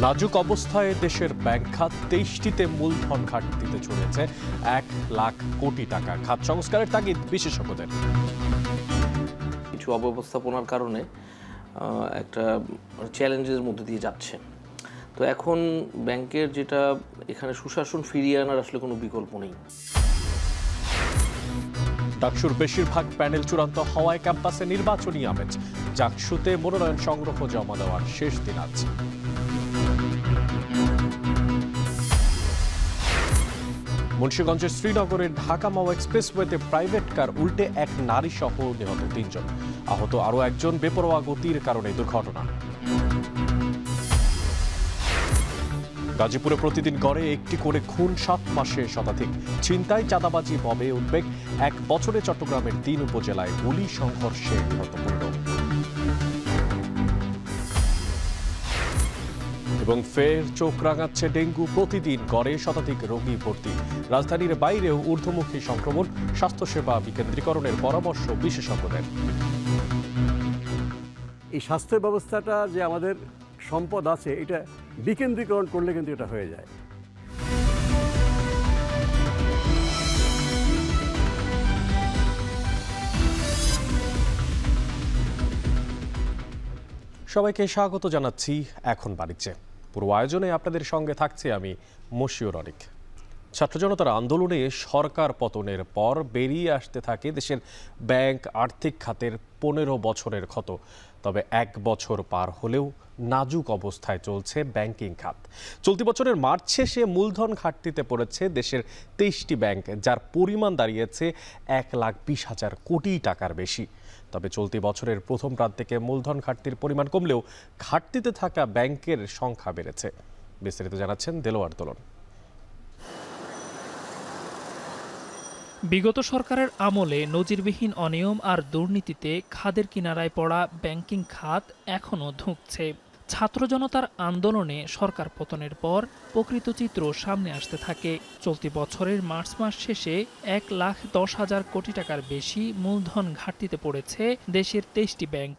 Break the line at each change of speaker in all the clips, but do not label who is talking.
নাজুক অবস্থায় দেশের ব্যাংক খাত ২৩টিতে মূলধন ঘাটতিতে চলেছে ১,০০,০০০ কোটি টাকা। খাত সংস্কারের তাগিদ বিশেষজ্ঞদের।
কিছু অব্যবস্থাপনার কারণে একটা চ্যালেঞ্জের মধ্যে দিয়ে যাচ্ছে। তো এখন ব্যাংকের যেটা এখানে সুশাসন ফিরিয়ে আনার আসলে কোনো বিকল্প নেই।
ডাকসুর বেশিরভাগ প্যানেল চূড়ান্ত হওয়ায় ক্যাম্পাসে নির্বাচনী আমেজ। জাকসুতে মনোনয়ন সংগ্রহ জমা দেওয়ার শেষ দিন আজ। মুন্সিগঞ্জের শ্রীনগরের ঢাকা মাও এক্সপ্রেসওয়েতে প্রাইভেট কার উল্টে এক নারী সহ নিহত ৩ জন, আহত আরও একজন। বেপরোয়া গতির কারণে দুর্ঘটনা। গাজীপুরে প্রতিদিন গড়ে একটি করে খুন, 7 মাসে শতাধিক। ছিনতাই, চাঁদাবাজি, ববে উদ্বেগ। 1 বছরে চট্টগ্রামের 3 উপজেলায় গুলি সংঘর্ষে নিহত 15। এবং ফের চোখ রাঙাচ্ছে ডেঙ্গু। প্রতিদিন গড়ে শতাধিক রোগী ভর্তি। রাজধানীর বাইরেও ঊর্ধ্বমুখী সংক্রমণ। স্বাস্থ্যসেবা বিকেন্দ্রীকরণের পরামর্শ বিশেষজ্ঞদের।
এই স্বাস্থ্য ব্যবস্থাটা যে আমাদের সম্পদ আছে, এটা বিকেন্দ্রীকরণ করলে কিন্তু এটা হয়ে যায়।
সবাইকে স্বাগত জানাচ্ছি এখন বাণিজ্যে। পুরো আয়োজনে আপনাদের সঙ্গে থাকছে আমি মশিউর অনিক। ছাত্র জনতার আন্দোলনে সরকার পতনের পর বেরিয়ে আসতে থাকে দেশের ব্যাংক আর্থিক খাতের 15 বছরের ক্ষত। তবে 1 বছর পার হলেও নাজুক অবস্থায় চলছে ব্যাংকিং খাত। চলতি বছরের মার্চ শেষে মূলধন ঘাটতিতে পড়েছে দেশের 23টি ব্যাংক, যার পরিমাণ দাঁড়িয়েছে 1,20,000 কোটি টাকার বেশি। তবে চলতি বছরের প্রথম প্রান্তিকে মূলধন ঘাটতির পরিমাণ কমলেও ঘাটতিতে থাকা ব্যাংকের সংখ্যা বেড়েছে। বিস্তারিত জানাচ্ছেন দেলোয়ার দোলন।
বিগত সরকারের আমলে নজিরবিহীন অনিয়ম আর দুর্নীতিতে খাদের কিনারায় পড়া ব্যাংকিং খাত এখনও ধুঁকছে। ছাত্র জনতার আন্দোলনে সরকার পতনের পর প্রকৃত চিত্র সামনে আসতে থাকে। চলতি বছরের মার্চ মাস শেষে 1,10,000 কোটি টাকার বেশি মূলধন ঘাটতিতে পড়েছে দেশের 23টি ব্যাংক।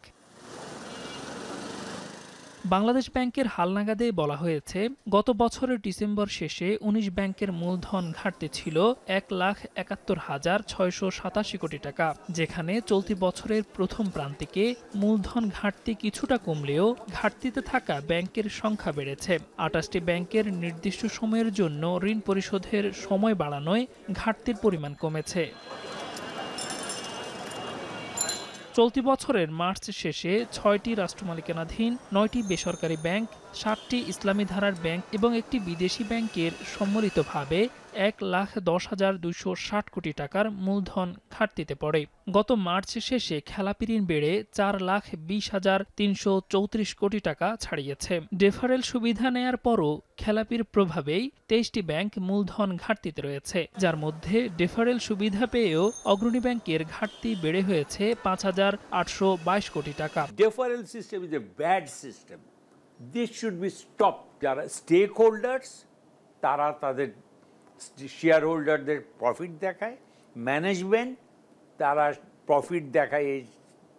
বাংলাদেশ ব্যাংকের হালনাগাদে বলা হয়েছে, গত বছরের ডিসেম্বর শেষে 19 ব্যাংকের মূলধন ঘাটতি ছিল 1,71,687 কোটি টাকা, যেখানে চলতি বছরের প্রথম প্রান্তিকে মূলধন ঘাটতি কিছুটা কমলেও ঘাটতিতে থাকা ব্যাংকের সংখ্যা বেড়েছে। 28টি ব্যাংকের নির্দিষ্ট সময়ের জন্য ঋণ পরিশোধের সময় বাড়ানোয় ঘাটতির পরিমাণ কমেছে। চলতি বছরের মার্চ শেষে 6টি রাষ্ট্রমালিকানাধীন, 9টি বেসরকারি ব্যাংক, 7টি ইসলামী ধারার ব্যাংক এবং একটি বিদেশি ব্যাংকের সম্মিলিতভাবে 1,10,260 কোটি টাকার মূলধন ঘাটতিতে পড়ে। গত মার্চ শেষে খেলাপি ঋণ বেড়ে 4,20,334 কোটি টাকা ছাড়িয়েছে। ডেফারেল সুবিধা নেয়ার পরও খেলাপির প্রভাবেই 23টি ব্যাংক মূলধন ঘাটতিতে রয়েছে, যার মধ্যে ডেফারেল সুবিধা পেয়েও অগ্রণী ব্যাংকের ঘাটতি বেড়ে হয়েছে 5,822 কোটি টাকা।
Deferral system is a bad system. This should be stopped. যারা স্টেক হোল্ডার্স, তারা তাদের শেয়ার হোল্ডারদের প্রফিট দেখায়, ম্যানেজমেন্ট তারা প্রফিট দেখায়, এই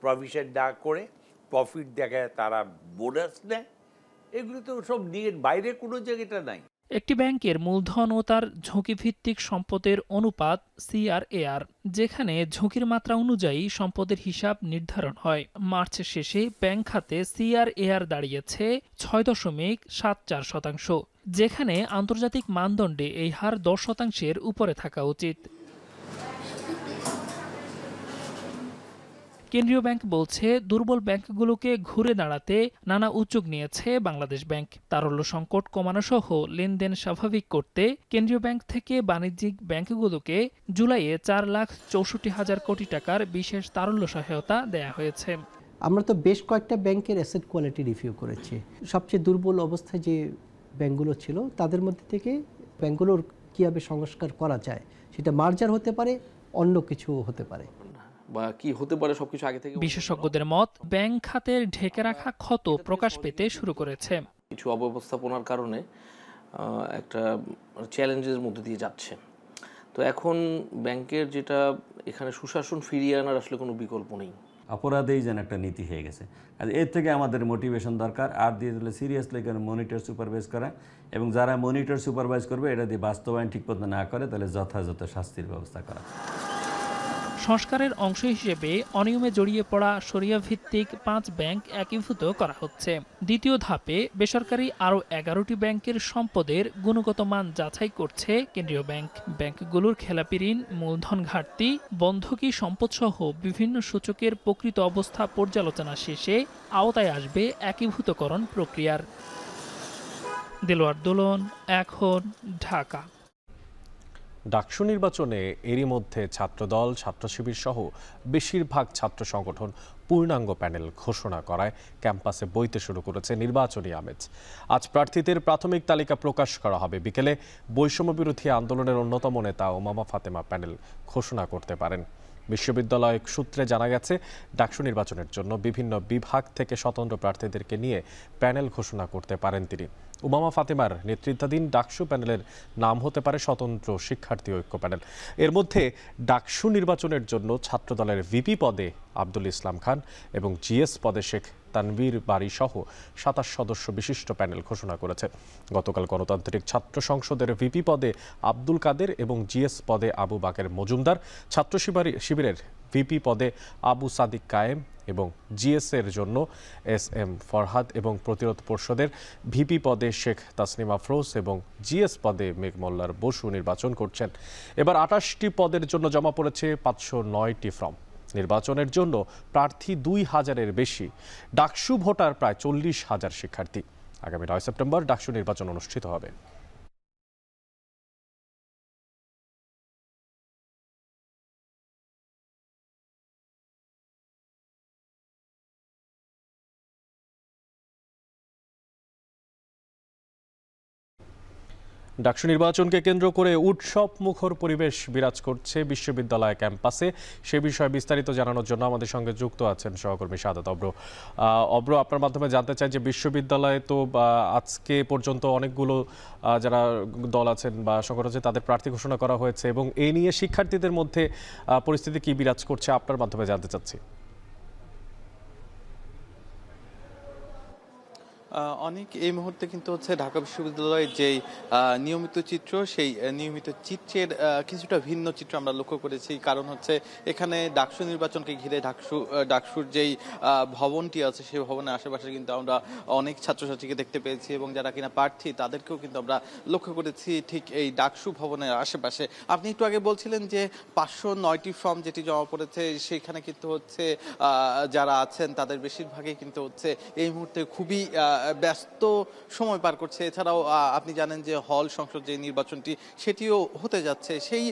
প্রভিশন না করে প্রফিট দেখায়, তারা বোনাস নেয়। এগুলো তো সব নিয়ে বাইরে কোনো জায়গাটা নাই।
একটি ব্যাংকের মূলধন ও তার ঝুঁকিভিত্তিক সম্পদের অনুপাত CRAR, যেখানে ঝুঁকির মাত্রা অনুযায়ী সম্পদের হিসাব নির্ধারণ হয়। মার্চ শেষে ব্যাংক খাতে CRAR দাঁড়িয়েছে 6.74%, যেখানে আন্তর্জাতিক মানদণ্ডে এই হার 10%-এর উপরে থাকা উচিত। কেন্দ্রীয় ব্যাংক বলছে, দুর্বল ব্যাংকগুলোকে ঘুরে দাঁড়াতে নানা উদ্যোগ নিয়েছে বাংলাদেশ ব্যাংক। তারল্য সংকট কমানো সহ লেনদেন স্বাভাবিক করতে কেন্দ্রীয় ব্যাংক থেকে বাণিজ্যিক ব্যাংকগুলোকে জুলাইয়ে 4,64,000 কোটি টাকার বিশেষ তারল্য সহায়তা দেয়া হয়েছে।
আমরা তো বেশ কয়েকটা ব্যাংকের অ্যাসেট কোয়ালিটি রিভিউ করেছি। সবচেয়ে দুর্বল অবস্থায় যে ব্যাংকগুলো ছিল, তাদের মধ্যে থেকে ব্যাংকগুলোর কীভাবে সংস্কার করা যায়, সেটা মার্জার হতে পারে, অন্য কিছু হতে পারে,
বা কি হতে পারে সবকিছু আগে থেকে।
বিশেষজ্ঞদের মত, ব্যাংক খাতের ঢেকে রাখা ক্ষত প্রকাশ পেতে শুরু করেছে।
কিছু অব্যবস্থাপনার কারণে একটা চ্যালেঞ্জের মধ্যে দিয়ে যাচ্ছে। তো এখন ব্যাংকের যেটা এখানে সুশাসন ফিরিয়ে আনার আসলে কোনো বিকল্প নেই।
অপরাধেই যেন একটা নীতি হয়ে গেছে। আর এর থেকে আমাদের মোটিভেশন দরকার, আর দিয়ে দিলে সিরিয়াসলি কেন মনিটর সুপারভাইজ করা, এবং যারা মনিটর সুপারভাইজ করবে এটা দিয়ে বাস্তবায়ন ঠিকমতো না করে তাহলে যথাযথ শাস্তির ব্যবস্থা করা।
সংস্কারের অংশ হিসেবে অনিয়মে জড়িয়ে পড়া শরিয়া ভিত্তিক 5 ব্যাংক একীভূত করা হচ্ছে। দ্বিতীয় ধাপে বেসরকারি আরও 11টি ব্যাংকের সম্পদের গুণগত মান যাচাই করছে কেন্দ্রীয় ব্যাংক। ব্যাংকগুলোর খেলাপি ঋণ, মূলধন ঘাটতি, বন্ধকি সম্পদসহ বিভিন্ন সূচকের প্রকৃত অবস্থা পর্যালোচনা শেষে আওতায় আসবে একীভূতকরণ প্রক্রিয়ার। দেলোয়ার দোলন, এখন, ঢাকা।
ডাকসু নির্বাচনে এরই মধ্যে ছাত্রদল, ছাত্র শিবির সহ বেশিরভাগ ছাত্র সংগঠন পূর্ণাঙ্গ প্যানেল ঘোষণা করায় ক্যাম্পাসে বইতে শুরু করেছে নির্বাচনী আমেজ। আজ প্রার্থীদের প্রাথমিক তালিকা প্রকাশ করা হবে। বিকেলে বৈষম্য বিরোধী আন্দোলনের অন্যতম নেতা উমামা ফাতেমা প্যানেল ঘোষণা করতে পারেন। বিশ্ববিদ্যালয় সূত্রে জানা গেছে, ডাকসু নির্বাচনের জন্য বিভিন্ন বিভাগ থেকে স্বতন্ত্র প্রার্থীদেরকে নিয়ে প্যানেল ঘোষণা করতে পারেন তিনি। উমামা ফাতেমার নেতৃত্বাধীন ডাকসু প্যানেলের নাম হতে পারে স্বতন্ত্র শিক্ষার্থী ঐক্য প্যানেল। এর মধ্যে ডাকসু নির্বাচনের জন্য ছাত্রদলের ভিপি পদে আব্দুল ইসলাম খান এবং জিএস পদে শেখ তানভীর বারী সহ 27 সদস্য বিশিষ্ট প্যানেল ঘোষণা করেছে। গতকাল গণতান্ত্রিক ছাত্র সংসদের ভিপি পদে আব্দুল কাদের এবং জিএস পদে আবু বাকের মজুমদার, ছাত্র শিবিরের ভিপি পদে আবু সাদিক কায়েম এবং জিএস এর জন্য SM ফরহাদ এবং প্রতিরোধ পর্ষদের ভিপি পদে শেখ তাসনিম আফরোজ এবং জিএস পদে মেঘ মোল্লার বসু নির্বাচন করছেন। এবার 28টি পদের জন্য জমা পড়েছে 509টি ফর্ম। নির্বাচনের জন্য প্রার্থী 2000-এর বেশি, ডাকসু ভোটার প্রায় 40,000 শিক্ষার্থী। আগামী 9 সেপ্টেম্বর ডাকসু নির্বাচন অনুষ্ঠিত হবে। ডাকসু নির্বাচনকে কেন্দ্র করে উৎসব মুখর পরিবেশ বিরাজ করছে বিশ্ববিদ্যালয় ক্যাম্পাসে। সে বিষয়ে বিস্তারিত জানানোর জন্য আমাদের সঙ্গে যুক্ত আছেন সহকর্মী সাদাত অব্র। অব্র, আপনার মাধ্যমে জানতে চাই যে বিশ্ববিদ্যালয়ে তো আজকে পর্যন্ত অনেকগুলো যারা দল আছেন বা সংগঠন আছে তাদের প্রার্থী ঘোষণা করা হয়েছে, এবং এই নিয়ে শিক্ষার্থীদের মধ্যে পরিস্থিতি কি বিরাজ করছে আপনার মাধ্যমে জানতে চাচ্ছি।
অনেক এই মুহূর্তে কিন্তু হচ্ছে ঢাকা বিশ্ববিদ্যালয়ের যেই নিয়মিত চিত্র, সেই নিয়মিত চিত্রের কিছুটা ভিন্ন চিত্র আমরা লক্ষ্য করেছি। কারণ হচ্ছে এখানে ডাকসু নির্বাচনকে ঘিরে ডাকসুর যেই ভবনটি আছে সেই ভবনের আশেপাশে কিন্তু আমরা অনেক ছাত্রছাত্রীকে দেখতে পেয়েছি, এবং যারা কিনা প্রার্থী তাদেরকেও কিন্তু আমরা লক্ষ্য করেছি ঠিক এই ডাকসু ভবনের আশেপাশে। আপনি একটু আগে বলছিলেন যে 509টি ফর্ম যেটি জমা পড়েছে, সেইখানে কিন্তু হচ্ছে যারা আছেন তাদের বেশিরভাগই কিন্তু হচ্ছে এই মুহূর্তে খুবই ব্যস্ত সময় পার করছে। এছাড়াও আপনি জানেন যে হল সংসদ যে নির্বাচনটি সেটিও হতে যাচ্ছে। সেই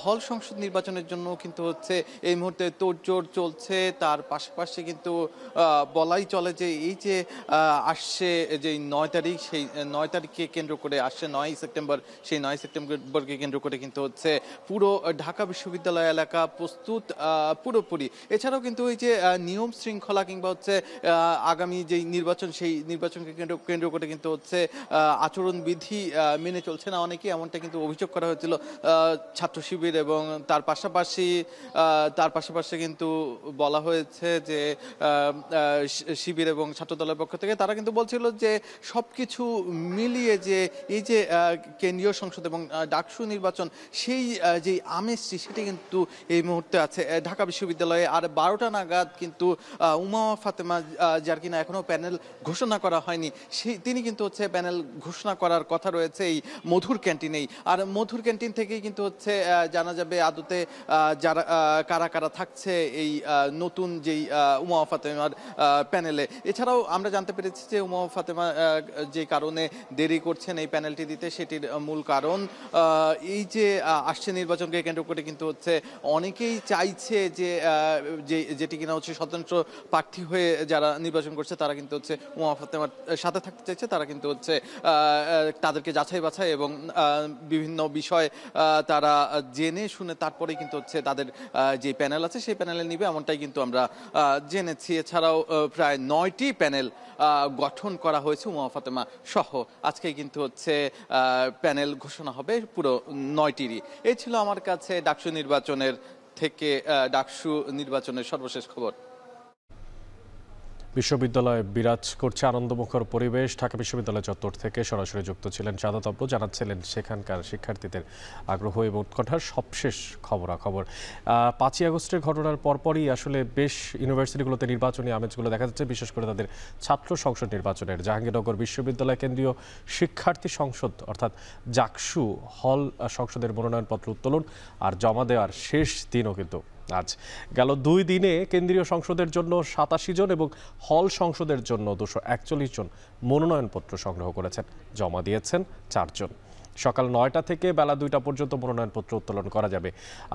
হল সংসদ নির্বাচনের জন্য কিন্তু হচ্ছে এই মুহূর্তে তোড়জোড় চলছে। তার পাশাপাশি কিন্তু বলাই চলে যে এই যে আসছে যে 9 তারিখ, সেই 9 তারিখকে কেন্দ্র করে আসছে 9 সেপ্টেম্বর, সেই 9 সেপ্টেম্বরকে কেন্দ্র করে কিন্তু হচ্ছে পুরো ঢাকা বিশ্ববিদ্যালয় এলাকা প্রস্তুত পুরোপুরি। এছাড়াও কিন্তু এই যে নিয়ম শৃঙ্খলা কিংবা হচ্ছে আগামী যেই নির্বাচন, সেই নির্বাচনকে কেন্দ্র করে কিন্তু হচ্ছে আচরণবিধি মেনে চলছে না অনেকে, এমনটা কিন্তু অভিযোগ করা হয়েছিল ছাত্র শিবির, এবং তার পাশাপাশি কিন্তু বলা হয়েছে যে শিবির এবং ছাত্র দলের পক্ষ থেকে তারা কিন্তু বলছিল যে সবকিছু মিলিয়ে যে এই যে কেন্দ্রীয় সংসদ এবং ডাকসু নির্বাচন, সেই যে আমেজটি সেটি কিন্তু এই মুহূর্তে আছে ঢাকা বিশ্ববিদ্যালয়ে। আর 12টা নাগাদ কিন্তু উমামা ফাতেমা, যার কিনা এখনো প্যানেল ঘোষণা করা হয়নি, তিনি কিন্তু হচ্ছে প্যানেল ঘোষণা করার কথা রয়েছে এই মধুর ক্যান্টিনেই। আর মধুর ক্যান্টিন থেকেই কিন্তু হচ্ছে জানা যাবে আদতে যারা কারা কারা থাকছে এই নতুন যেই উমামা ফাতেমার প্যানেলে। এছাড়াও আমরা জানতে পেরেছি যে উমামা ফাতেমা যে কারণে দেরি করছেন এই প্যানেলটি দিতে, সেটির মূল কারণ এই যে আসছে নির্বাচনকে কেন্দ্র করে কিন্তু হচ্ছে অনেকেই চাইছে যে যেটি কিনা হচ্ছে স্বতন্ত্র প্রার্থী হয়ে যারা নির্বাচন করছে তারা কিন্তু হচ্ছে উমামা ফাতেমার সাথে থাকতে চাইছে। তারা কিন্তু হচ্ছে তাদেরকে যাচাই বাছাই এবং বিভিন্ন বিষয় তারা জেনে শুনে তারপরে কিন্তু হচ্ছে তাদের যে প্যানেল আছে সেই প্যানেলে নিবে, এমনটাই কিন্তু আমরা জেনেছি। এছাড়াও প্রায় 9টি প্যানেল গঠন করা হয়েছে উমামা ফাতেমা সহ। আজকে কিন্তু হচ্ছে প্যানেল ঘোষণা হবে পুরো 9টিরই। এই ছিল আমার কাছে ডাকসু নির্বাচনের সর্বশেষ খবর।
বিশ্ববিদ্যালয়ে বিরাজ করছে আনন্দমুখর পরিবেশ। ঢাকা বিশ্ববিদ্যালয় চত্বর থেকে সরাসরি যুক্ত ছিলেন সাদাত অব্র, জানাচ্ছিলেন সেখানকার শিক্ষার্থীদের আগ্রহ এবং উৎকণ্ঠার সবশেষ খবরাখবর। 5ই আগস্টের ঘটনার পরপরই আসলে বেশ ইউনিভার্সিটিগুলোতে নির্বাচনী আমেজগুলো দেখা যাচ্ছে, বিশেষ করে তাদের ছাত্র সংসদ নির্বাচনের। জাহাঙ্গীরনগর বিশ্ববিদ্যালয় কেন্দ্রীয় শিক্ষার্থী সংসদ অর্থাৎ জাকসু হল সংসদের মনোনয়নপত্র উত্তোলন আর জমা দেওয়ার শেষ দিনও কিন্তু আজ। গেল 2 দিনে কেন্দ্রীয় সংসদের জন্য 87 জন এবং হল সংসদের জন্য 241 জন মনোনয়নপত্র সংগ্রহ করেছেন। জমা দিয়েছেন 4 জন। সকাল 9টা থেকে বেলা 2টা পর্যন্ত মনোনয়নপত্র উত্তোলন করা যাবে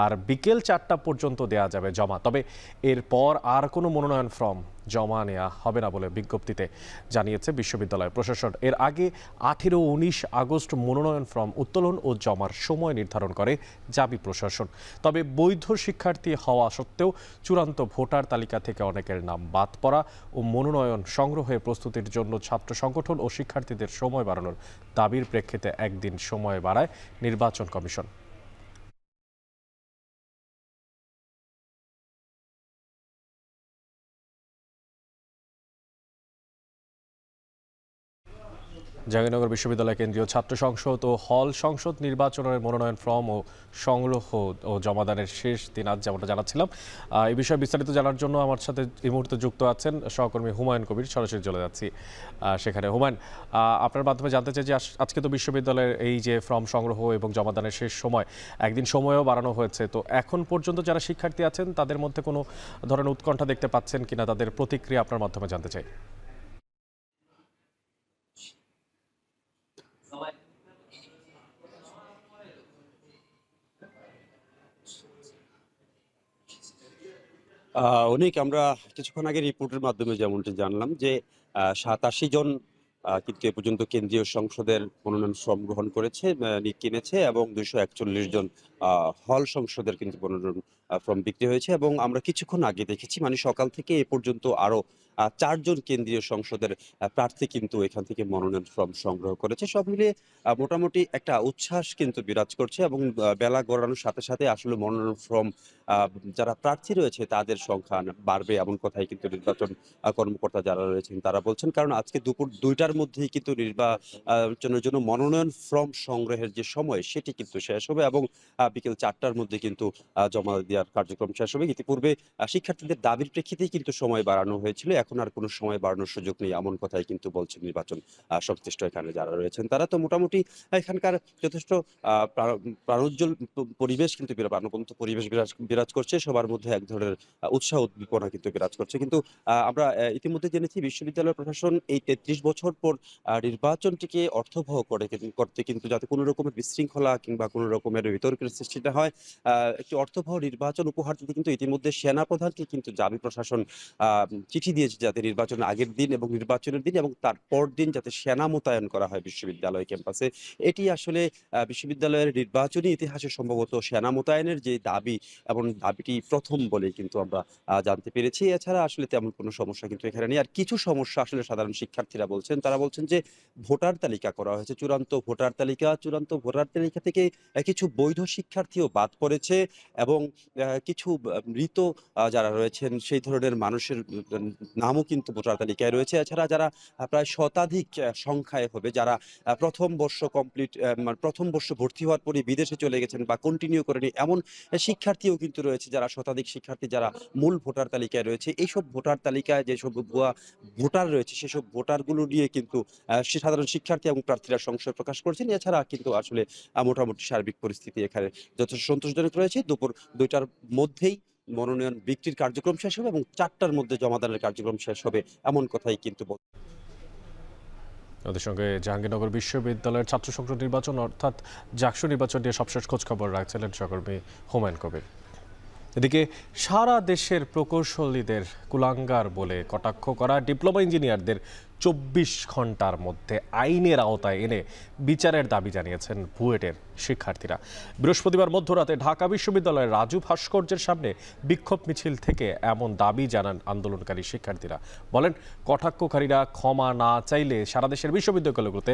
আর বিকেল 4টা পর্যন্ত দেয়া যাবে জমা। তবে এরপর আর কোনো মনোনয়ন ফর্ম জমা নেওয়া হবে না বলে বিজ্ঞপ্তিতে জানিয়েছে বিশ্ববিদ্যালয় প্রশাসন। এর আগে 18 ও 19 আগস্ট মনোনয়ন ফর্ম উত্তোলন ও জমার সময় নির্ধারণ করে জাবি প্রশাসন। তবে বৈধ শিক্ষার্থী হওয়া সত্ত্বেও চূড়ান্ত ভোটার তালিকা থেকে অনেকের নাম বাদ পড়া ও মনোনয়ন সংগ্রহে প্রস্তুতির জন্য ছাত্র সংগঠন ও শিক্ষার্থীদের সময় বাড়ানোর দাবির প্রেক্ষিতে একদিন সময় বাড়ায় নির্বাচন কমিশন। জাহাঙ্গীরনগর বিশ্ববিদ্যালয় কেন্দ্রীয় ছাত্র সংসদ ও হল সংসদ নির্বাচনের মনোনয়ন ফর্ম ও সংগ্রহ ও জমাদানের শেষ দিন আজ, যেমনটা জানাচ্ছিলাম। এই বিষয়ে বিস্তারিত জানার জন্য আমার সাথে এই মুহূর্তে যুক্ত আছেন সহকর্মী হুমায়ুন কবির। সরাসরি চলে যাচ্ছি সেখানে। হুমায়ুন, আপনার মাধ্যমে জানতে চাই যে আজকে তো বিশ্ববিদ্যালয়ের এই যে ফর্ম সংগ্রহ এবং জমাদানের শেষ সময়, একদিন সময়ও বাড়ানো হয়েছে, তো এখন পর্যন্ত যারা শিক্ষার্থী আছেন তাদের মধ্যে কোনো ধরনের উৎকণ্ঠা দেখতে পাচ্ছেন কিনা, তাদের প্রতিক্রিয়া আপনার মাধ্যমে জানতে চাই।
অনেক আমরা কিছুক্ষণ আগে রিপোর্টের মাধ্যমে যেমনটি জানলাম যে 87 জন কিন্তু এ পর্যন্ত কেন্দ্রীয় সংসদের মনোনয়ন ফর্ম গ্রহণ করেছে, কিনেছে এবং 241 জন হল সংসদের কিন্তু মনোনয়ন ফর্ম বিক্রি হয়েছে। এবং আমরা কিছুক্ষণ আগে দেখেছি মানে সকাল থেকে এ পর্যন্ত আরো 4 জন কেন্দ্রীয় সংসদের প্রার্থী কিন্তু এখান থেকে মনোনয়ন ফর্ম সংগ্রহ করেছে। সব মিলিয়ে মোটামুটি একটা উচ্ছ্বাস কিন্তু বিরাজ করছে এবং বেলা গড়ানোর সাথে সাথে আসলে মনোনয়ন ফর্ম যারা প্রার্থী রয়েছে তাদের সংখ্যা বাড়বে এমন কথাই কিন্তু নির্বাচন কর্মকর্তা যারা রয়েছেন তারা বলছেন। কারণ আজকে দুপুর 2টার মধ্যেই কিন্তু নির্বাচনের জন্য মনোনয়ন ফর্ম সংগ্রহের যে সময় সেটি কিন্তু শেষ হবে এবং বিকেল 4টার মধ্যে কিন্তু জমা দেওয়ার কার্যক্রম শেষ হবে। ইতিপূর্বে শিক্ষার্থীদের দাবির প্রেক্ষিতেই কিন্তু সময় বাড়ানো হয়েছিল, এখন আর কোনো সময় বাড়ানোর সুযোগ নেই এমন কথাই কিন্তু বলছেন নির্বাচন সংশ্লিষ্ট এখানে যারা রয়েছেন তারা। তো মোটামুটি এখানকার যথেষ্ট প্রাণোজ্জ্বল পরিবেশ কিন্তু প্রাণবন্ত পরিবেশ বিরাজ করছে, সবার মধ্যে এক ধরনের উৎসাহ উদ্দীপনা কিন্তু বিরাজ করছে। কিন্তু আমরা ইতিমধ্যে জেনেছি বিশ্ববিদ্যালয় প্রশাসন এই 33 বছর পর নির্বাচনটিকে অর্থবহ করতে কিন্তু যাতে কোনো রকমের বিশৃঙ্খলা কিংবা কোনো রকমের বিতর্কের সৃষ্টিটা হয়, একটি অর্থবহ নির্বাচন উপহার দিতে কিন্তু ইতিমধ্যে সেনাপ্রধানকে কিন্তু জাবি প্রশাসন চিঠি দিয়েছে যাতে নির্বাচনের আগের দিন এবং নির্বাচনের দিন এবং তার পর দিন যাতে সেনা মোতায়েন করা হয় বিশ্ববিদ্যালয় ক্যাম্পাসে। এটি আসলে বিশ্ববিদ্যালয়ের নির্বাচনী ইতিহাসে সম্ভবত সেনা মোতায়েনের যে দাবি এবং দাবিটি প্রথম বলে কিন্তু আমরা জানতে পেরেছি। এছাড়া আসলে তেমন কোনো সমস্যা কিন্তু এখানে নেই। আর কিছু সমস্যা আসলে সাধারণ শিক্ষার্থীরা বলছেন, তারা বলছেন যে ভোটার তালিকা করা হয়েছে, চূড়ান্ত ভোটার তালিকা থেকে কিছু বৈধ শিক্ষার্থীও বাদ পড়েছে এবং কিছু মৃত যারা রয়েছেন সেই ধরনের মানুষের নামও কিন্তু ভোটার তালিকায় রয়েছে। এছাড়া যারা প্রায় শতাধিক সংখ্যায় হবে যারা প্রথম বর্ষ ভর্তি হওয়ার পরে বিদেশে চলে গেছেন বা কন্টিনিউ করেনি এমন শিক্ষার্থীও কিন্তু রয়েছে, যারা শতাধিক শিক্ষার্থী যারা মূল ভোটার তালিকায় রয়েছে। এইসব ভোটার তালিকায় যেসব ভুয়া ভোটার রয়েছে সেসব ভোটারগুলো নিয়ে কিন্তু সাধারণ শিক্ষার্থী এবং প্রার্থীরা সংশয় প্রকাশ করছেন। এছাড়া কিন্তু আসলে মোটামুটি সার্বিক পরিস্থিতি এখানে যথেষ্ট সন্তোষজনক রয়েছে। দুপুর 2টার মধ্যেই মনোনয়ন বিক্রির কার্যক্রম শেষ হবে এবং 4টার মধ্যে জমাদানের কার্যক্রম শেষ হবে এমন কথাই কিন্তু
ওদের সঙ্গে জাহাঙ্গীরনগর বিশ্ববিদ্যালয়ের ছাত্র সংসদ নির্বাচন অর্থাৎ জাকসু নির্বাচন নিয়ে সবশেষ খোঁজখবর রাখছিলেন সহকর্মী হুমায়ুন কবির। এদিকে সারা দেশের প্রকৌশলীদের কুলাঙ্গার বলে কটাক্ষ করা ডিপ্লোমা ইঞ্জিনিয়ারদের 24 ঘন্টার মধ্যে আইনের আওতায় এনে বিচারের দাবি জানিয়েছেন বুয়েটের শিক্ষার্থীরা। বৃহস্পতিবার মধ্যরাতে ঢাকা বিশ্ববিদ্যালয়ের রাজু ভাস্কর্যের সামনে বিক্ষোভ মিছিল থেকে এমন দাবি জানান আন্দোলনকারী শিক্ষার্থীরা। বলেন, কটাক্ষকারীরা ক্ষমা না চাইলে সারা দেশের বিশ্ববিদ্যালয়গুলোতে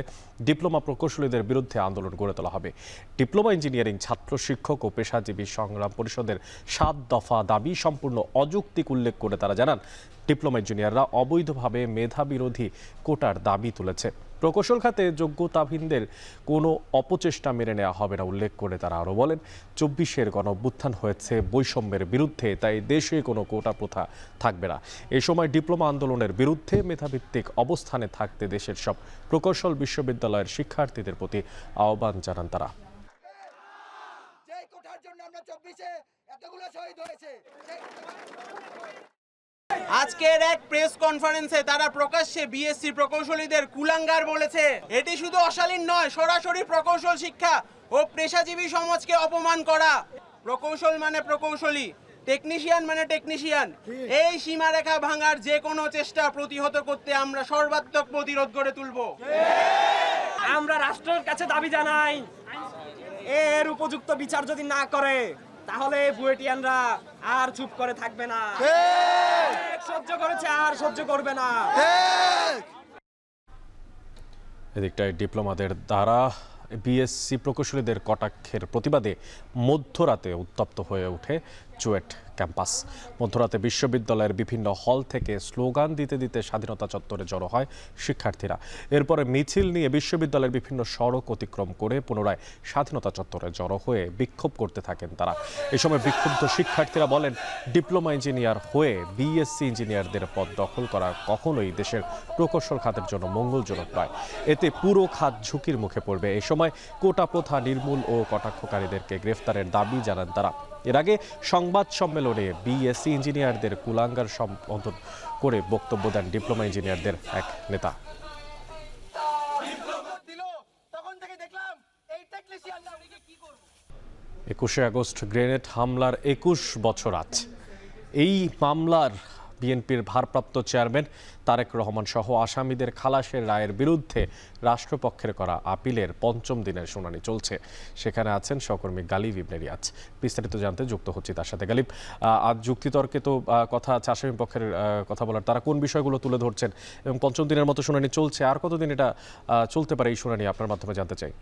ডিপ্লোমা প্রকৌশলীদের বিরুদ্ধে আন্দোলন গড়ে তোলা হবে। ডিপ্লোমা ইঞ্জিনিয়ারিং ছাত্র শিক্ষক ও পেশাজীবী সংগ্রাম পরিষদের 7 দফা দাবি সম্পূর্ণ অযৌক্তিক উল্লেখ করে তারা জানান, ডিপ্লোমা ইঞ্জিনিয়াররা অবৈধভাবে মেধা বিরোধী কোটার দাবি তুলেছে। প্রকৌশল খাতে যোগ্যতাহীনদের কোনো অপচেষ্টা মেনে নেওয়া হবে না উল্লেখ করে তারা আরও বলেন, 24-এর গণঅভ্যুত্থান হয়েছে বৈষম্যের বিরুদ্ধে, তাই দেশে কোনো কোটা প্রথা থাকবে না। এ সময় ডিপ্লোমা আন্দোলনের বিরুদ্ধে মেধাভিত্তিক অবস্থানে থাকতে দেশের সব প্রকৌশল বিশ্ববিদ্যালয়ের শিক্ষার্থীদের প্রতি আহ্বান জানান তারা।
আজকের এক প্রেস কনফারেন্সে তারা প্রকাশ্যে বিএসসি প্রকৌশলীদের কুলাঙ্গার বলেছে। এটি শুধু অশালীন নয়, সরাসরি প্রকৌশল শিক্ষা ও পেশাজীবী সমাজকে অপমান করা। প্রকৌশল মানে প্রকৌশলী, টেকনিশিয়ান মানে টেকনিশিয়ান। এই সীমারেখা ভাঙার যে কোনো চেষ্টা প্রতিহত করতে আমরা সর্বাত্মক প্রতিরোধ গড়ে তুলব।
আমরা রাষ্ট্রের কাছে দাবি জানাই, এর উপযুক্ত বিচার যদি না করে তাহলে বুয়েটিয়ানরা আর চুপ করে থাকবে না, সহ্য করেছে আর সহ্য করবে না।
এদিকটায় ডিপ্লোমাদের দ্বারা বিএসসি প্রকৌশলীদের কটাক্ষের প্রতিবাদে মধ্যরাতে উত্তপ্ত হয়ে ওঠে চুয়েট ক্যাম্পাস। মধ্যরাতে বিশ্ববিদ্যালয়ের বিভিন্ন হল থেকে স্লোগান দিতে দিতে স্বাধীনতা চত্বরে জড়ো হয় শিক্ষার্থীরা। এরপরে মিছিল নিয়ে বিশ্ববিদ্যালয়ের বিভিন্ন সড়ক অতিক্রম করে পুনরায় স্বাধীনতা চত্বরে জড়ো হয়ে বিক্ষোভ করতে থাকেন তারা। এ সময় বিক্ষুব্ধ শিক্ষার্থীরা বলেন, ডিপ্লোমা ইঞ্জিনিয়ার হয়ে বিএসসি ইঞ্জিনিয়ারদের পদ দখল করা কখনোই দেশের প্রকৌশল খাতের জন্য মঙ্গলজনক নয়। এতে পুরো খাত ঝুঁকির মুখে পড়বে। এ সময় কোটা প্রথা নির্মূল ও কটাক্ষকারীদেরকে গ্রেফতারের দাবি জানান তারা। এর আগে সংবাদ সম্মেলনে বিএসসি ইঞ্জিনিয়ারদের কুলাঙ্গার সম্বোধন করে বক্তব্য দেন ডিপ্লোমা ইঞ্জিনিয়ারদের এক নেতা। 21শে আগস্ট গ্রেনেড হামলার 21 বছর আজ। এই মামলার বিএনপির ভারপ্রাপ্ত চেয়ারম্যান তারেক রহমান সহ আসামিদের খালাসের রায়ের বিরুদ্ধে রাষ্ট্রপক্ষের করা আপিলের 5ম দিনের শুনানি চলছে। সেখানে আছেন সহকর্মী গালিব ইবনে রিয়াজ। বিস্তারিত জানতে যুক্ত হচ্ছি তার সাথে। গালিব, আজ যুক্তিতর্কে তো কথা আছে, আসামি পক্ষের কথা বলার, তারা কোন বিষয়গুলো তুলে ধরছেন এবং 5ম দিনের মতো শুনানি চলছে, আর কতদিন এটা চলতে পারে এই শুনানি আপনার মাধ্যমে জানতে চাই।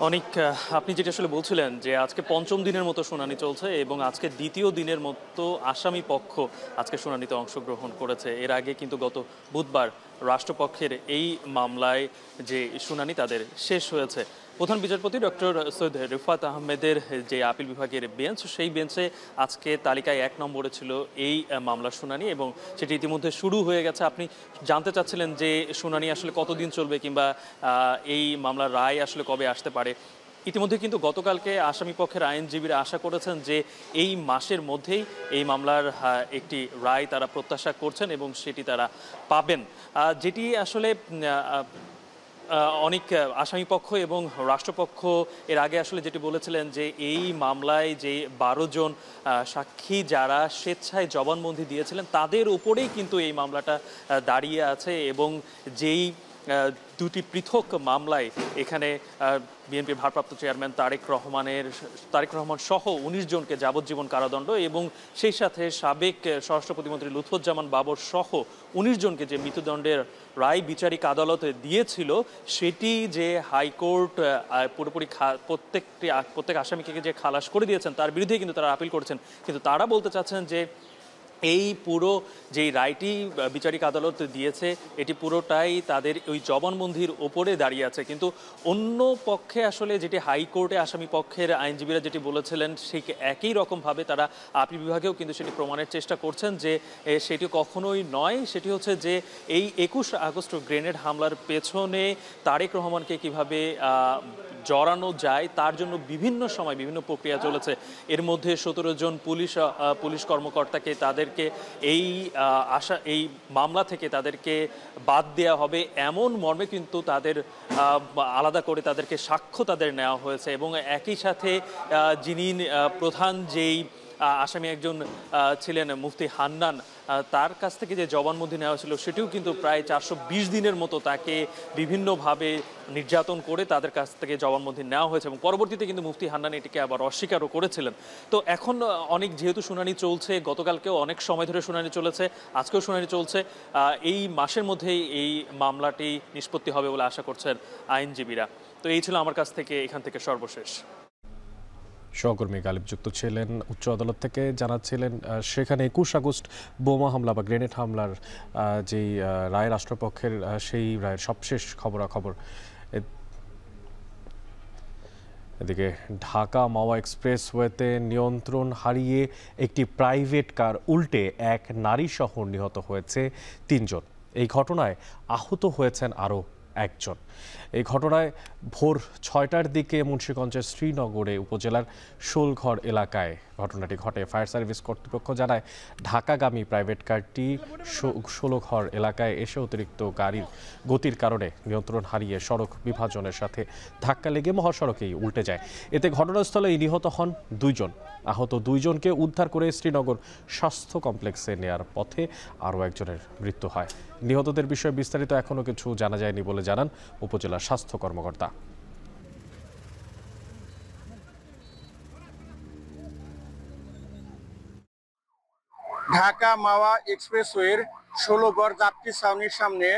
অনেক আপনি যেটা আসলে বলছিলেন যে আজকে 5ম দিনের মতো শুনানি চলছে এবং আজকে 2য় দিনের মতো আসামি পক্ষ আজকে শুনানিতে অংশগ্রহণ করেছে। এর আগে কিন্তু গত বুধবার রাষ্ট্রপক্ষের এই মামলায় যে শুনানি তাদের শেষ হয়েছে। প্রধান বিচারপতি ডক্টর সৈয়দ রিফাত আহমেদের যে আপিল বিভাগের বেঞ্চ, সেই বেঞ্চে আজকে তালিকায় 1 নম্বরে ছিল এই মামলার শুনানি এবং সেটি ইতিমধ্যে শুরু হয়ে গেছে। আপনি জানতে চাচ্ছিলেন যে শুনানি আসলে কতদিন চলবে কিংবা এই মামলার রায় আসলে কবে আসতে পারে। ইতিমধ্যে কিন্তু গতকালকে আসামি পক্ষের আইনজীবীরা আশা করেছেন যে এই মাসের মধ্যেই এই মামলার একটি রায় তারা প্রত্যাশা করছেন এবং সেটি তারা পাবেন, যেটি আসলে অনেক আসামি পক্ষ এবং রাষ্ট্রপক্ষ এর আগে আসলে যেটি বলেছিলেন যে এই মামলায় যে 12 জন সাক্ষী যারা স্বেচ্ছায় জবানবন্দি দিয়েছিলেন তাদের উপরেই কিন্তু এই মামলাটা দাঁড়িয়ে আছে এবং যেই 2টি পৃথক মামলায় এখানে বিএনপির ভারপ্রাপ্ত চেয়ারম্যান তারেক রহমান সহ 19 জনকে যাবজ্জীবন কারাদণ্ড এবং সেই সাথে সাবেক স্বরাষ্ট্র প্রতিমন্ত্রী লুৎফুজ্জামান বাবর সহ 19 জনকে যে মৃত্যুদণ্ডের রায় বিচারিক আদালতে দিয়েছিল, সেটি যে হাইকোর্ট পুরোপুরি প্রত্যেক আসামিকে যে খালাস করে দিয়েছেন তার বিরুদ্ধে কিন্তু তারা আপিল করেছেন। কিন্তু তারা বলতে চাচ্ছেন যে এই পুরো যেই রায়টি বিচারিক আদালত দিয়েছে এটি পুরোটাই তাদের ওই জবানবন্দির ওপরে দাঁড়িয়ে আছে। কিন্তু অন্য পক্ষে আসলে যেটি হাইকোর্টে আসামি পক্ষের আইনজীবীরা যেটি বলেছিলেন সেই একই রকমভাবে তারা আপিল বিভাগেও কিন্তু সেটি প্রমাণের চেষ্টা করছেন যে সেটি কখনোই নয়। সেটি হচ্ছে যে এই 21 আগস্ট গ্রেনেড হামলার পেছনে তারেক রহমানকে কিভাবে জড়ানো যায় তার জন্য বিভিন্ন সময় বিভিন্ন প্রক্রিয়া চলেছে। এর মধ্যে 17 জন পুলিশ কর্মকর্তাকে তাদেরকে এই মামলা থেকে তাদেরকে বাদ দেওয়া হবে এমন মর্মে কিন্তু তাদের আলাদা করে তাদেরকে সাক্ষ্য তাদের নেওয়া হয়েছে এবং একই সাথে যিনি প্রধান যেই আসামি একজন ছিলেন মুফতি হান্নান, তার কাছ থেকে যে জবানবন্দি নেওয়া ছিল সেটিও কিন্তু প্রায় 420 দিনের মতো তাকে বিভিন্নভাবে নির্যাতন করে তাদের কাছ থেকে জবানবন্দি নেওয়া হয়েছে এবং পরবর্তীতে কিন্তু মুফতি হান্নান এটিকে আবার অস্বীকারও করেছিলেন। তো এখন অনেক যেহেতু শুনানি চলছে, গতকালকেও অনেক সময় ধরে শুনানি চলেছে, আজকেও শুনানি চলছে, এই মাসের মধ্যেই এই মামলাটি নিষ্পত্তি হবে বলে আশা করছেন আইনজীবীরা। তো এই ছিল আমার কাছ থেকে এখান থেকে সর্বশেষ।
সহকর্মী গালিব যুক্ত ছিলেন উচ্চ আদালত থেকে, জানাচ্ছিলেন সেখানে 21 আগস্ট বোমা হামলা বা গ্রেনেড হামলার যেই রায় রাষ্ট্রপক্ষের, সেই রায়ের সবশেষ খবরাখবর। এদিকে ঢাকা মাওয়া এক্সপ্রেসওয়েতে নিয়ন্ত্রণ হারিয়ে একটি প্রাইভেট কার উল্টে এক নারীসহ নিহত হয়েছে 3 জন। এই ঘটনায় আহত হয়েছেন আরও একজন। এই ঘটনায় ভোর 6টার দিকে মুন্সিগঞ্জের শ্রীনগরে উপজেলার শোলঘর এলাকায় ঘটনাটি ঘটে। ফায়ার সার্ভিস কর্তৃপক্ষ জানায় ঢাকাগামী প্রাইভেট কারটি শোলঘর এলাকায় এসে অতিরিক্ত গাড়ির গতির কারণে নিয়ন্ত্রণ হারিয়ে সড়ক বিভাজনের সাথে ধাক্কা লেগে মহাসড়কেই উল্টে যায়। এতে ঘটনাস্থলে নিহত হন 2 জন। আহত 2 জনকে উদ্ধার করে শ্রীনগর স্বাস্থ্য কমপ্লেক্সে নেয়ার পথে আরও একজনের মৃত্যু হয়। নিহতদের বিষয়ে বিস্তারিত এখনও কিছু জানা যায়নি বলে জানান উপজেলা স্বাস্থ্য কর্মকর্তা।
ঢাকা মাওয়া এক্সপ্রেসওয়ের 16 যাত্রী ছাউনির সামনে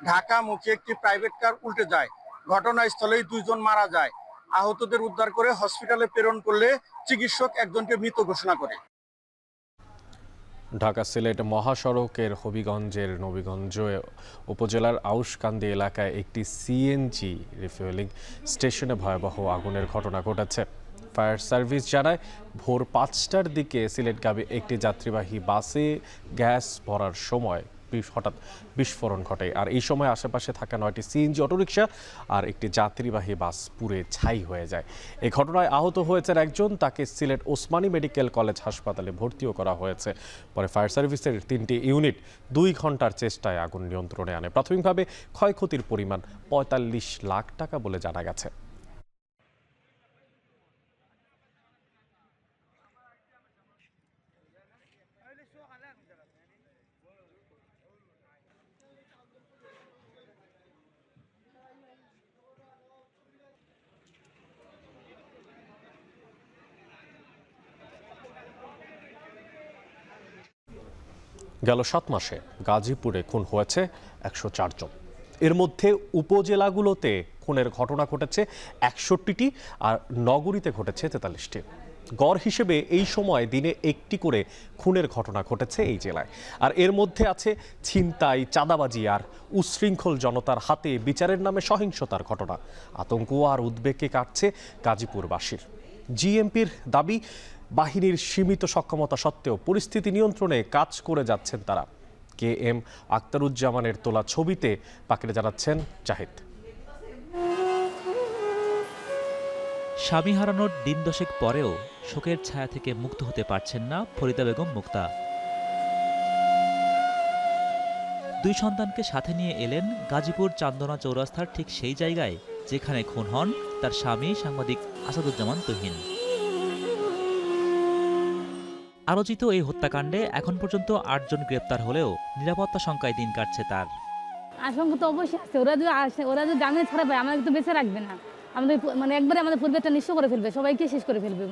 ঢাকামুখী একটি প্রাইভেট কার উল্টে যায়। ঘটনাস্থলেই 2 জন মারা যায়। আহতদের উদ্ধার করে হসপিটালে প্রেরণ করলে চিকিৎসক একজনকে মৃত ঘোষণা করে।
ঢাকা সিলেট মহাসড়কের হবিগঞ্জের নবীগঞ্জ উপজেলার আউশকান্দি এলাকায় একটি সিএনজি রিফুয়েলিং স্টেশনে ভয়াবহ আগুনের ঘটনা ঘটেছে। ফায়ার সার্ভিস জানায় ভোর 5টার দিকে সিলেটগামী একটি যাত্রীবাহী বাসে গ্যাস ভরার সময় হঠাৎ বিস্ফোরণ ঘটে। আর এই সময় আশেপাশে থাকা 9টি সিএনজি অটোরিকশা আর একটি যাত্রীবাহী বাস পুড়ে ছাই হয়ে যায়। এই ঘটনায় আহত হয়েছেন একজন। তাকে সিলেট ওসমানী মেডিকেল কলেজ হাসপাতালে ভর্তিও করা হয়েছে। পরে ফায়ার সার্ভিসের 3টি ইউনিট 2 ঘন্টার চেষ্টায় আগুন নিয়ন্ত্রণে আনে। প্রাথমিকভাবে ক্ষয়ক্ষতির পরিমাণ 45 লাখ টাকা বলে জানা গেছে। গেল 7 মাসে গাজীপুরে খুন হয়েছে 104 জন। এর মধ্যে উপজেলাগুলোতে খুনের ঘটনা ঘটেছে 61টি আর নগরীতে ঘটেছে 43টি। গড় হিসেবে এই সময় দিনে 1টি করে খুনের ঘটনা ঘটেছে এই জেলায়। আর এর মধ্যে আছে ছিনতাই, চাঁদাবাজি আর উচ্ছৃঙ্খল জনতার হাতে বিচারের নামে সহিংসতার ঘটনা। আতঙ্ক আর উদ্বেগে কাটছে গাজীপুরবাসীর। জিএমপির দাবি, বাহিনীর সীমিত সক্ষমতা সত্ত্বেও পরিস্থিতি নিয়ন্ত্রণে কাজ করে যাচ্ছেন তারা। KM আক্তারুজ্জামানের তোলা ছবিতে পাখিরা জানাচ্ছেন জাহিদ।
স্বামী হারানোর দিন দশেক পরেও শোকের ছায়া থেকে মুক্ত হতে পারছেন না ফরিদা বেগম মুক্তা। 2 সন্তানকে সাথে নিয়ে এলেন গাজীপুর চান্দনা চৌরাস্তার ঠিক সেই জায়গায় যেখানে খুন হন তার স্বামী সাংবাদিক আসাদুজ্জামান তুহিন। আলোচিত এই হত্যাকাণ্ডে এখন পর্যন্ত 8 জন গ্রেপ্তার হলেও নিরাপত্তা শঙ্কায় দিন কাটছে তার।
আশঙ্কা তো অবশ্যই আছে। ওরা যদি জামিন ছাড়া পায় আমাদের তো বেঁচে রাখবে না, আমাদের মানে একবারে আমাদের পরিবারটা নিঃস্ব করে ফেলবে, সবাইকে শেষ করে ফেলবে।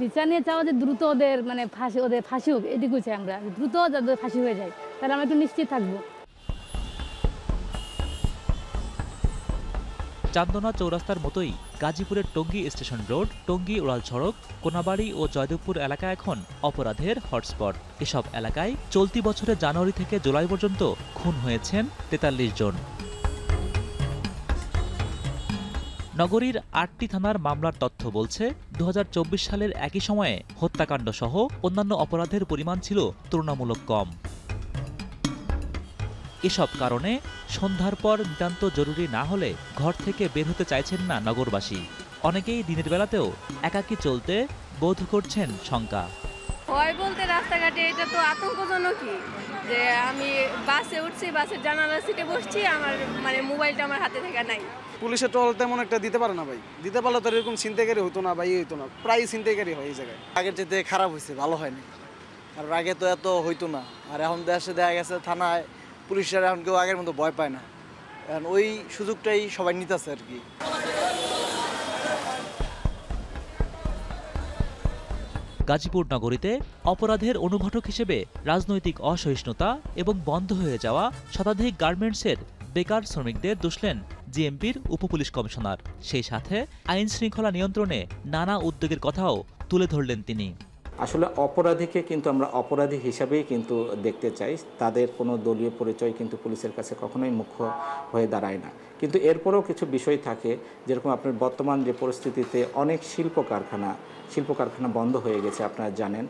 বিচার নিয়ে চাওয়া যে দ্রুত ওদের মানে ফাঁসি হোক, এটুকু চাই আমরা, দ্রুত যাদের ফাঁসি হয়ে যায় তাহলে আমরা একটু নিশ্চিত থাকবো।
চান্দনা চৌরাস্তার মতোই গাজীপুরের টঙ্গী স্টেশন রোড, টঙ্গী উড়াল সড়ক, কোনাবাড়ি ও জয়দেবপুর এলাকা এখন অপরাধের হটস্পট। এসব এলাকায় চলতি বছরের জানুয়ারি থেকে জুলাই পর্যন্ত খুন হয়েছেন 43 জন। নগরীর 8টি থানার মামলার তথ্য বলছে 2024 সালের একই সময়ে হত্যাকাণ্ড সহ অন্যান্য অপরাধের পরিমাণ ছিল তুলনামূলক কম। এসব কারণে সন্ধ্যার পর নিতান্ত জরুরি না হলে ঘর থেকে বের হতে চাইছেন না নগরবাসী। অনেকেই দিনের বেলাতেও একাকী চলতে বোধ করছেন শঙ্কা।
ভয় বলতে রাস্তাঘাটে এটা তো আতঙ্কজনকই যে আমি বাসে উঠছি, বাসের জানালার সিটে বসছি, আমার মানে মোবাইলটা আমার হাতে থেকে নাই।
পুলিশের টল তেমন একটা দিতে পারে না ভাই, দিতে পারলে তো এরকম ছিনতাইকারী হতো না ভাই, হইতো না, প্রায় ছিনতাইকারী হয় এই জায়গায়। আগের চেয়ে খারাপ হয়েছে, ভালো হয়নি। আর আগে তো এত হইতো না, আর এখন দেশে দেখা গেছে থানায় পুলিশের এখন কেউ আগের মতো ভয় পায় না, এখন ওই সুযোগটাই সবাই নিতেছে আর কি।
গাজীপুর নগরীতে অপরাধের অনুঘটক হিসেবে রাজনৈতিক অসহিষ্ণুতা এবং বন্ধ হয়ে যাওয়া শতাধিক গার্মেন্টসের বেকার শ্রমিকদের দুষলেন জিএমপির উপপুলিশ কমিশনার। সেই সাথে আইন শৃঙ্খলা নিয়ন্ত্রণে নানা উদ্যোগের কথাও তুলে ধরলেন তিনি।
আসলে অপরাধীকে কিন্তু আমরা অপরাধী হিসাবেই কিন্তু দেখতে চাই, তাদের কোনো দলীয় পরিচয় কিন্তু পুলিশের কাছে কখনোই মুখ্য হয়ে দাঁড়ায় না। কিন্তু এরপরেও কিছু বিষয় থাকে, যেরকম আপনার বর্তমান যে পরিস্থিতিতে অনেক শিল্প কারখানা বন্ধ হয়ে গেছে আপনারা জানেন,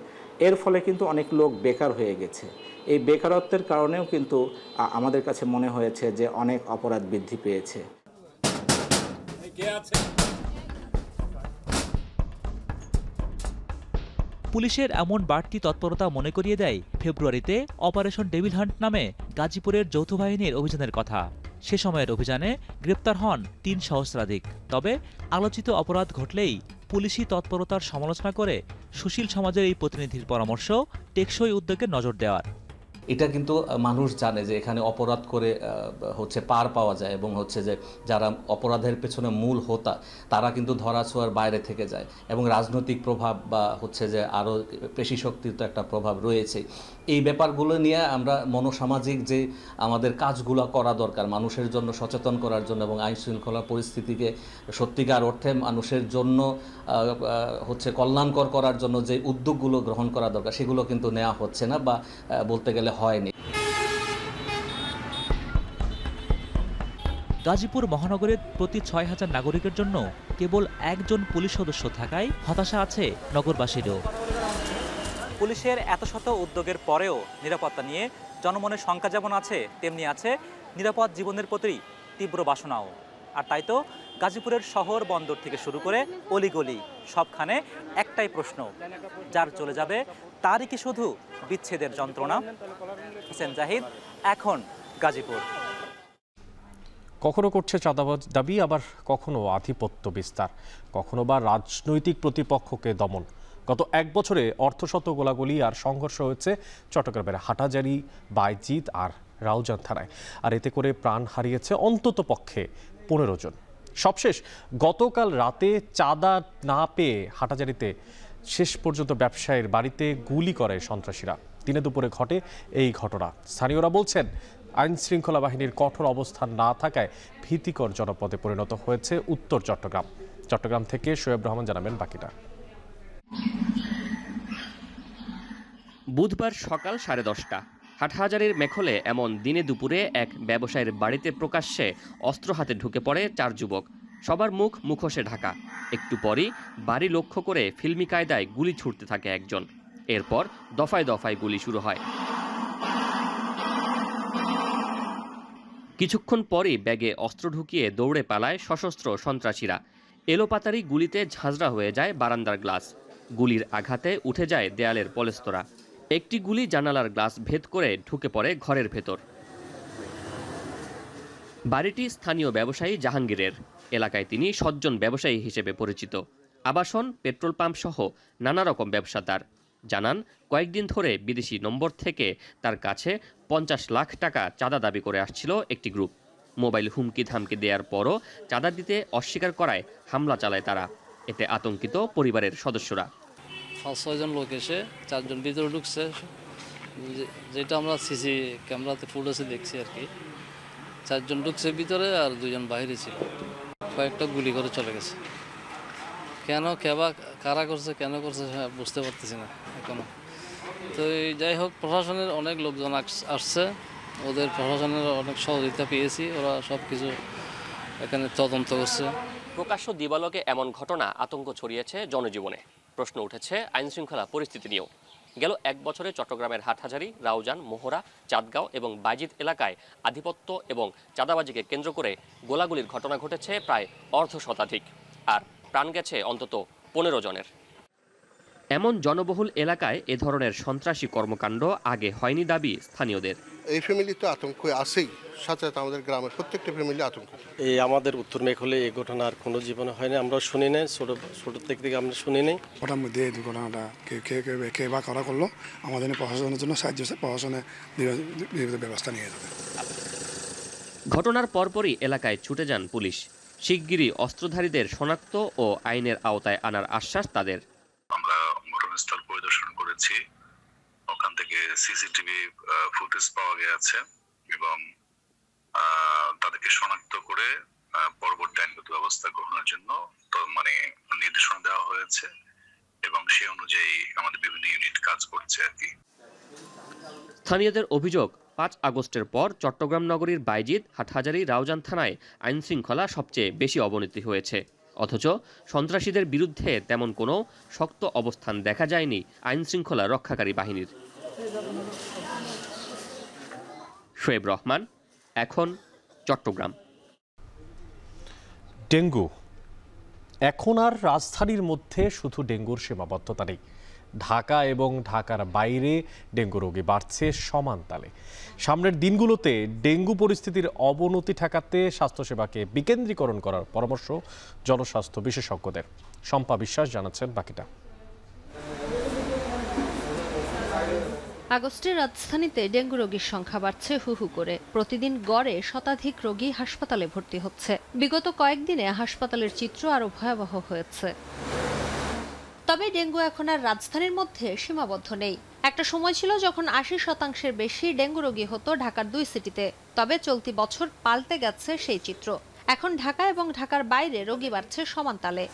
এর ফলে কিন্তু অনেক লোক বেকার হয়ে গেছে। এই বেকারত্বের কারণেও কিন্তু আমাদের কাছে মনে হয়েছে যে অনেক অপরাধ বৃদ্ধি পেয়েছে।
পুলিশের এমন বাড়তি তৎপরতা মনে করিয়ে দেয় ফেব্রুয়ারিতে অপারেশন ডেভিল হান্ট নামে গাজীপুরের যৌথ বাহিনীর অভিযানের কথা। সে সময়ের অভিযানে গ্রেপ্তার হন ৩ সহস্রাধিক। তবে আলোচিত অপরাধ ঘটলেই পুলিশি তৎপরতার সমালোচনা করে সুশীল সমাজের এই প্রতিনিধির পরামর্শ টেকসই উদ্যোগে নজর দেওয়ার।
এটা কিন্তু মানুষ জানে যে এখানে অপরাধ করে পার পাওয়া যায়, এবং যে যারা অপরাধের পেছনে মূল হোতা তারা কিন্তু ধরাছোঁয়ার বাইরে থেকে যায়, এবং রাজনৈতিক প্রভাব বা যে আরও পেশি শক্তির তো একটা প্রভাব রয়েছে। এই ব্যাপারগুলো নিয়ে আমরা মনোসামাজিক যে আমাদের কাজগুলো করা দরকার মানুষের জন্য সচেতন করার জন্য, এবং আইন শৃঙ্খলা পরিস্থিতিকে সত্যিকার অর্থে মানুষের জন্য কল্যাণকর করার জন্য যে উদ্যোগগুলো গ্রহণ করা দরকার সেগুলো কিন্তু নেওয়া হচ্ছে না, বা বলতে গেলে হয়নি।
গাজীপুর মহানগরের প্রতি ৬,০০০ নাগরিকের জন্য কেবল একজন পুলিশ সদস্য থাকায় হতাশা আছে নগরবাসীরও।
পুলিশের এত শত উদ্যোগের পরেও নিরাপত্তা নিয়ে জনমনের শঙ্কা যেমন আছে, তেমনি আছে নিরাপদ জীবনের প্রতি তীব্র বাসনাও। আর তাই তো গাজীপুরের শহর বন্দর থেকে শুরু করে অলিগলি সবখানে একটাই প্রশ্ন, যার চলে যাবে তারই কি শুধু বিচ্ছেদের যন্ত্রণা? হোসেন জাহিদ, এখন গাজীপুর।
কখনো করছে চাঁদাবাজ দাবি, আবার কখনো আধিপত্য বিস্তার, কখনো বা রাজনৈতিক প্রতিপক্ষকে দমন। গত ১ বছরে অর্ধশত গোলাগুলি আর সংঘর্ষ হয়েছে চট্টগ্রামের হাটাজারি, বাইজিৎ আর রাউজান থানায়। আর এতে করে প্রাণ হারিয়েছে অন্তত পক্ষে ১৫ জন। সবশেষ গতকাল রাতে চাঁদা না পেয়ে হাটাজারিতে শেষ পর্যন্ত ব্যবসায়ীর বাড়িতে গুলি করে সন্ত্রাসীরা। দিনে দুপুরে ঘটে এই ঘটনা। স্থানীয়রা বলছেন, আইন শৃঙ্খলা বাহিনীর কঠোর অবস্থান না থাকায় ভীতিকর জনপদে পরিণত হয়েছে উত্তর চট্টগ্রাম। চট্টগ্রাম থেকে শোয়েব রহমান জানাবেন বাকিটা।
বুধবার সকাল 10:30 হাটহাজারীর মেখলে এমন দিনে দুপুরে এক ব্যবসায়ীর বাড়িতে প্রকাশ্যে অস্ত্র হাতে ঢুকে পড়ে 4 যুবক। সবার মুখ মুখোশে ঢাকা। একটু পরই বাড়ি লক্ষ্য করে ফিল্মি কায়দায় গুলি ছুটতে থাকে একজন। এরপর দফায় দফায় গুলি শুরু হয়। কিছুক্ষণ পরই ব্যাগে অস্ত্র ঢুকিয়ে দৌড়ে পালায় সশস্ত্র সন্ত্রাসীরা। এলোপাতারি গুলিতে ঝাঁঝরা হয়ে যায় বারান্দার গ্লাস। গুলির আঘাতে উঠে যায় দেয়ালের পলেস্তরা। একটি গুলি জানালার গ্লাস ভেদ করে ঢুকে পড়ে ঘরের ভেতর। বাড়িটি স্থানীয় ব্যবসায়ী জাহাঙ্গীরের। এলাকায় তিনি সজ্জন ব্যবসায়ী হিসেবে পরিচিত। আবাসন, পেট্রোল পাম্প সহ নানা রকম ব্যবসা তার। জানান, কয়েকদিন ধরে বিদেশি নম্বর থেকে তার কাছে 50 লাখ টাকা চাঁদা দাবি করে আসছিল একটি গ্রুপ। মোবাইল হুমকি ধামকি দেওয়ার পরও চাঁদা দিতে অস্বীকার করায় হামলা চালায় তারা। এতে আতঙ্কিত পরিবারের সদস্যরা।
5-6 জন লোক এসে 4 জন ভিতরে ঢুকছে, যেটা আমরা সিসি ক্যামেরাতে ফুটেজে দেখছি আর কি। 4 জন ঢুকছে ভিতরে আর 2 জন বাইরে ছিল। কয়েকটা গুলি করে চলে গেছে। কেন, কারা করছে, কেন করছে বুঝতে পারতেছি না এখনো। তো যাই হোক, প্রশাসনের অনেক লোকজন আসছে, ওদের প্রশাসনের অনেক সহযোগিতা পেয়েছি। ওরা সব কিছু এখানে তদন্ত করছে।
প্রকাশ্য দিবালোকে এমন ঘটনা আতঙ্ক ছড়িয়েছে জনজীবনে। প্রশ্ন উঠেছে আইন শৃঙ্খলা পরিস্থিতি নিয়েও। গেল 1 বছরে চট্টগ্রামের হাটহাজারী, রাউজান, মোহরা, চাঁদগাঁও এবং বাইজিৎ এলাকায় আধিপত্য এবং চাঁদাবাজিকে কেন্দ্র করে গোলাগুলির ঘটনা ঘটেছে প্রায় অর্ধশতাধিক, আর প্রাণ গেছে অন্তত 15 জনের। এমন জনবহুল এলাকায় এ ধরনের সন্ত্রাসী কর্মকাণ্ড আগে হয়নি দাবি স্থানীয়দের।
এই ফ্যামিলি তো আতঙ্ক আছেই, সাথে আমাদের গ্রামের প্রত্যেকটা ফ্যামিলি আতঙ্ক।
এই আমাদের উত্তর মেঘলে এই ঘটনা আর কোনো জীবনে হয়নি, আমরা শুনি নাই, ছোট থেকে আমরা শুনি নাই।
ওটার মধ্যে এই দুর্ঘটনাটা কে বা করা করলো, আমাদের প্রশাসনের জন্য সাহায্য হচ্ছে, প্রশাসনে ব্যবস্থা নিয়ে যাবে।
ঘটনার পরপরই এলাকায় ছুটে যান পুলিশ। শিগগিরই অস্ত্রধারীদের শনাক্ত ও আইনের আওতায় আনার আশ্বাস তাদের।
আমরা ঘটনাস্থল পরিদর্শন করেছি, ওখান থেকে সিসিটিভি ফুটেজ পাওয়া গেছে এবং তাদেরকে শনাক্ত করে পরবর্তী আইনগত ব্যবস্থা গ্রহণের জন্য নির্দেশনা দেওয়া হয়েছে এবং সে অনুযায়ী আমাদের বিভিন্ন ইউনিট কাজ করছে আর কি।
স্থানীয়দের অভিযোগ 5 আগস্টের পর চট্টগ্রাম নগরীর বাইজিদ, হাটহাজারী, রাউজান থানায় আইন শৃঙ্খলা সবচেয়ে বেশি অবনতি হয়েছে। অথচ সন্ত্রাসীদের বিরুদ্ধে তেমন কোনো শক্ত অবস্থান দেখা যায়নি আইন শৃঙ্খলা রক্ষাকারী বাহিনীর। শোয়েব রহমান, এখন, চট্টগ্রাম।
ডেঙ্গু এখন আর রাজধানীর মধ্যে শুধু ডেঙ্গুর সীমাবদ্ধতা নেই। ঢাকা এবং ঢাকার বাইরে ডেঙ্গু রোগী বাড়ছে সমান তালে। সামনের দিনগুলোতে ডেঙ্গু পরিস্থিতির অবনতি ঠেকাতে স্বাস্থ্যসেবাকে বিকেন্দ্রীকরণ করার পরামর্শ জনস্বাস্থ্য বিশেষজ্ঞদের। শম্পা বিশ্বাস জানাচ্ছেন বাকিটা।
আগস্টে রাজধানীতে ডেঙ্গু রোগীর সংখ্যা বাড়ছে হু হু করে। প্রতিদিন গড়ে শতাধিক রোগী হাসপাতালে ভর্তি হচ্ছে। বিগত কয়েকদিনে হাসপাতালের চিত্র আরো ভয়াবহ হয়েছে। তবে ডেঙ্গু এখন আর রাজধানীর মধ্যে সীমাবদ্ধ নেই। একটা সময় ছিল যখন 80% বেশি ডেঙ্গু রোগী হতো ঢাকার 2 সিটিতে। তবে চলতি বছর পাল্টে গেছে সেই চিত্র। এখন ঢাকা এবং ঢাকার বাইরে রোগী বাড়ছে সমান তালে।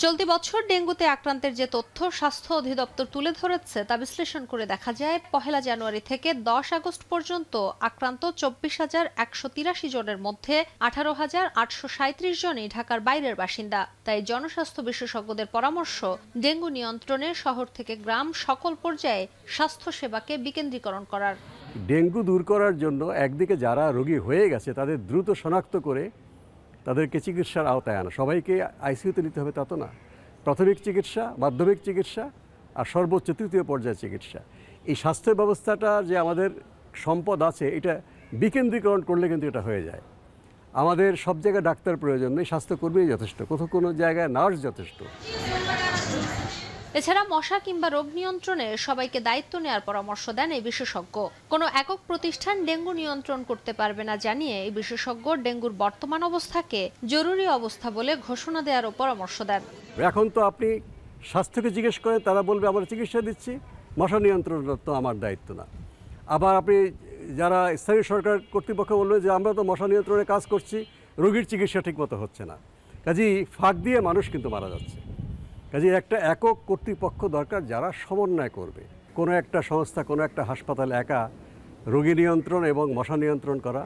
চলতি বছর ডেঙ্গুতে আক্রান্তের যে তথ্য স্বাস্থ্য অধিদপ্তর তুলে ধরেছে তা বিশ্লেষণ করে দেখা যায় 1 জানুয়ারি থেকে 10 আগস্ট পর্যন্ত আক্রান্ত 24,183 জনের মধ্যে 18,837 জনই ঢাকার বাইরের বাসিন্দা। তাই জনস্বাস্থ্য বিশেষজ্ঞদের পরামর্শ, ডেঙ্গু নিয়ন্ত্রণে শহর থেকে গ্রাম সকল পর্যায়ে স্বাস্থ্যসেবাকে বিকেন্দ্রীকরণ করার।
ডেঙ্গু দূর করার জন্য একদিকে যারা রোগী হয়ে গেছে তাদের দ্রুত শনাক্ত করে তাদেরকে চিকিৎসার আওতায় আনা। সবাইকে আইসিইউতে নিতে হবে তা তো না। প্রাথমিক চিকিৎসা, মাধ্যমিক চিকিৎসা আর সর্বোচ্চ 3য় পর্যায়ের চিকিৎসা। এই স্বাস্থ্য ব্যবস্থাটা যে আমাদের সম্পদ আছে, এটা বিকেন্দ্রীকরণ করলে কিন্তু এটা হয়ে যায়। আমাদের সব জায়গায় ডাক্তার প্রয়োজন নেই, স্বাস্থ্যকর্মী যথেষ্ট, কোনো জায়গায় নার্স যথেষ্ট।
এছাড়া মশা কিংবা রোগ নিয়ন্ত্রণে সবাইকে দায়িত্ব নেওয়ার পরামর্শ দেন এই বিশেষজ্ঞ। কোনো একক প্রতিষ্ঠান ডেঙ্গু নিয়ন্ত্রণ করতে পারবে না জানিয়ে এই বিশেষজ্ঞ ডেঙ্গুর বর্তমান অবস্থাকে জরুরি অবস্থা বলে ঘোষণা দেওয়ারও পরামর্শ দেন।
এখন তো আপনি স্বাস্থ্যকে জিজ্ঞেস করেন, তারা বলবে আমরা চিকিৎসা দিচ্ছি, মশা নিয়ন্ত্রণ তো আমার দায়িত্ব না। আবার আপনি যারা স্থানীয় সরকার কর্তৃপক্ষ বলবে যে আমরা তো মশা নিয়ন্ত্রণে কাজ করছি, রোগীর চিকিৎসা ঠিকমতো হচ্ছে না। কাজেই ফাঁক দিয়ে মানুষ কিন্তু মারা যাচ্ছে। কাজেই একটা একক কর্তৃপক্ষ দরকার যারা সমন্বয় করবে। কোনো একটা সংস্থা, কোনো একটা হাসপাতাল একা রোগী নিয়ন্ত্রণ এবং মশা নিয়ন্ত্রণ করা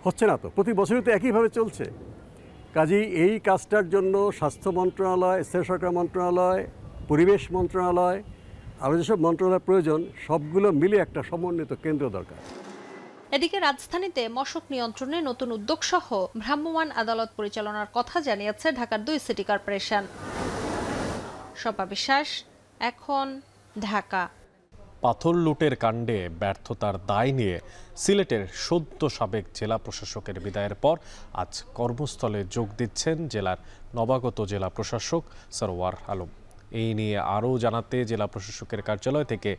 হচ্ছে না তো, প্রতি বছরই তো একইভাবে চলছে। কাজেই এই কাজটার জন্য স্বাস্থ্য মন্ত্রণালয়, স্থানীয় সরকার মন্ত্রণালয়, পরিবেশ মন্ত্রণালয়, আরও যেসব মন্ত্রণালয় প্রয়োজন সবগুলো মিলে একটা সমন্বিত কেন্দ্র দরকার।
এদিকে রাজধানীতে মশক নিয়ন্ত্রণে নতুন উদ্যোগ সহ ভ্রাম্যমাণ আদালত পরিচালনার কথা জানিয়েছে ঢাকার 2 সিটি কর্পোরেশন। শম্পা বিশ্বাস, এখন, ঢাকা।
পাথর লুটের কাণ্ডে ব্যর্থতার দায় নিয়ে সিলেটের সদ্য সাবেক জেলা প্রশাসকের বিদায়ের পর আজ কর্মস্থলে যোগ দিচ্ছেন জেলার নবাগত জেলা প্রশাসক সরওয়ার আলম। এই নিয়ে আরও জানাতে জেলা প্রশাসকের কার্যালয় থেকে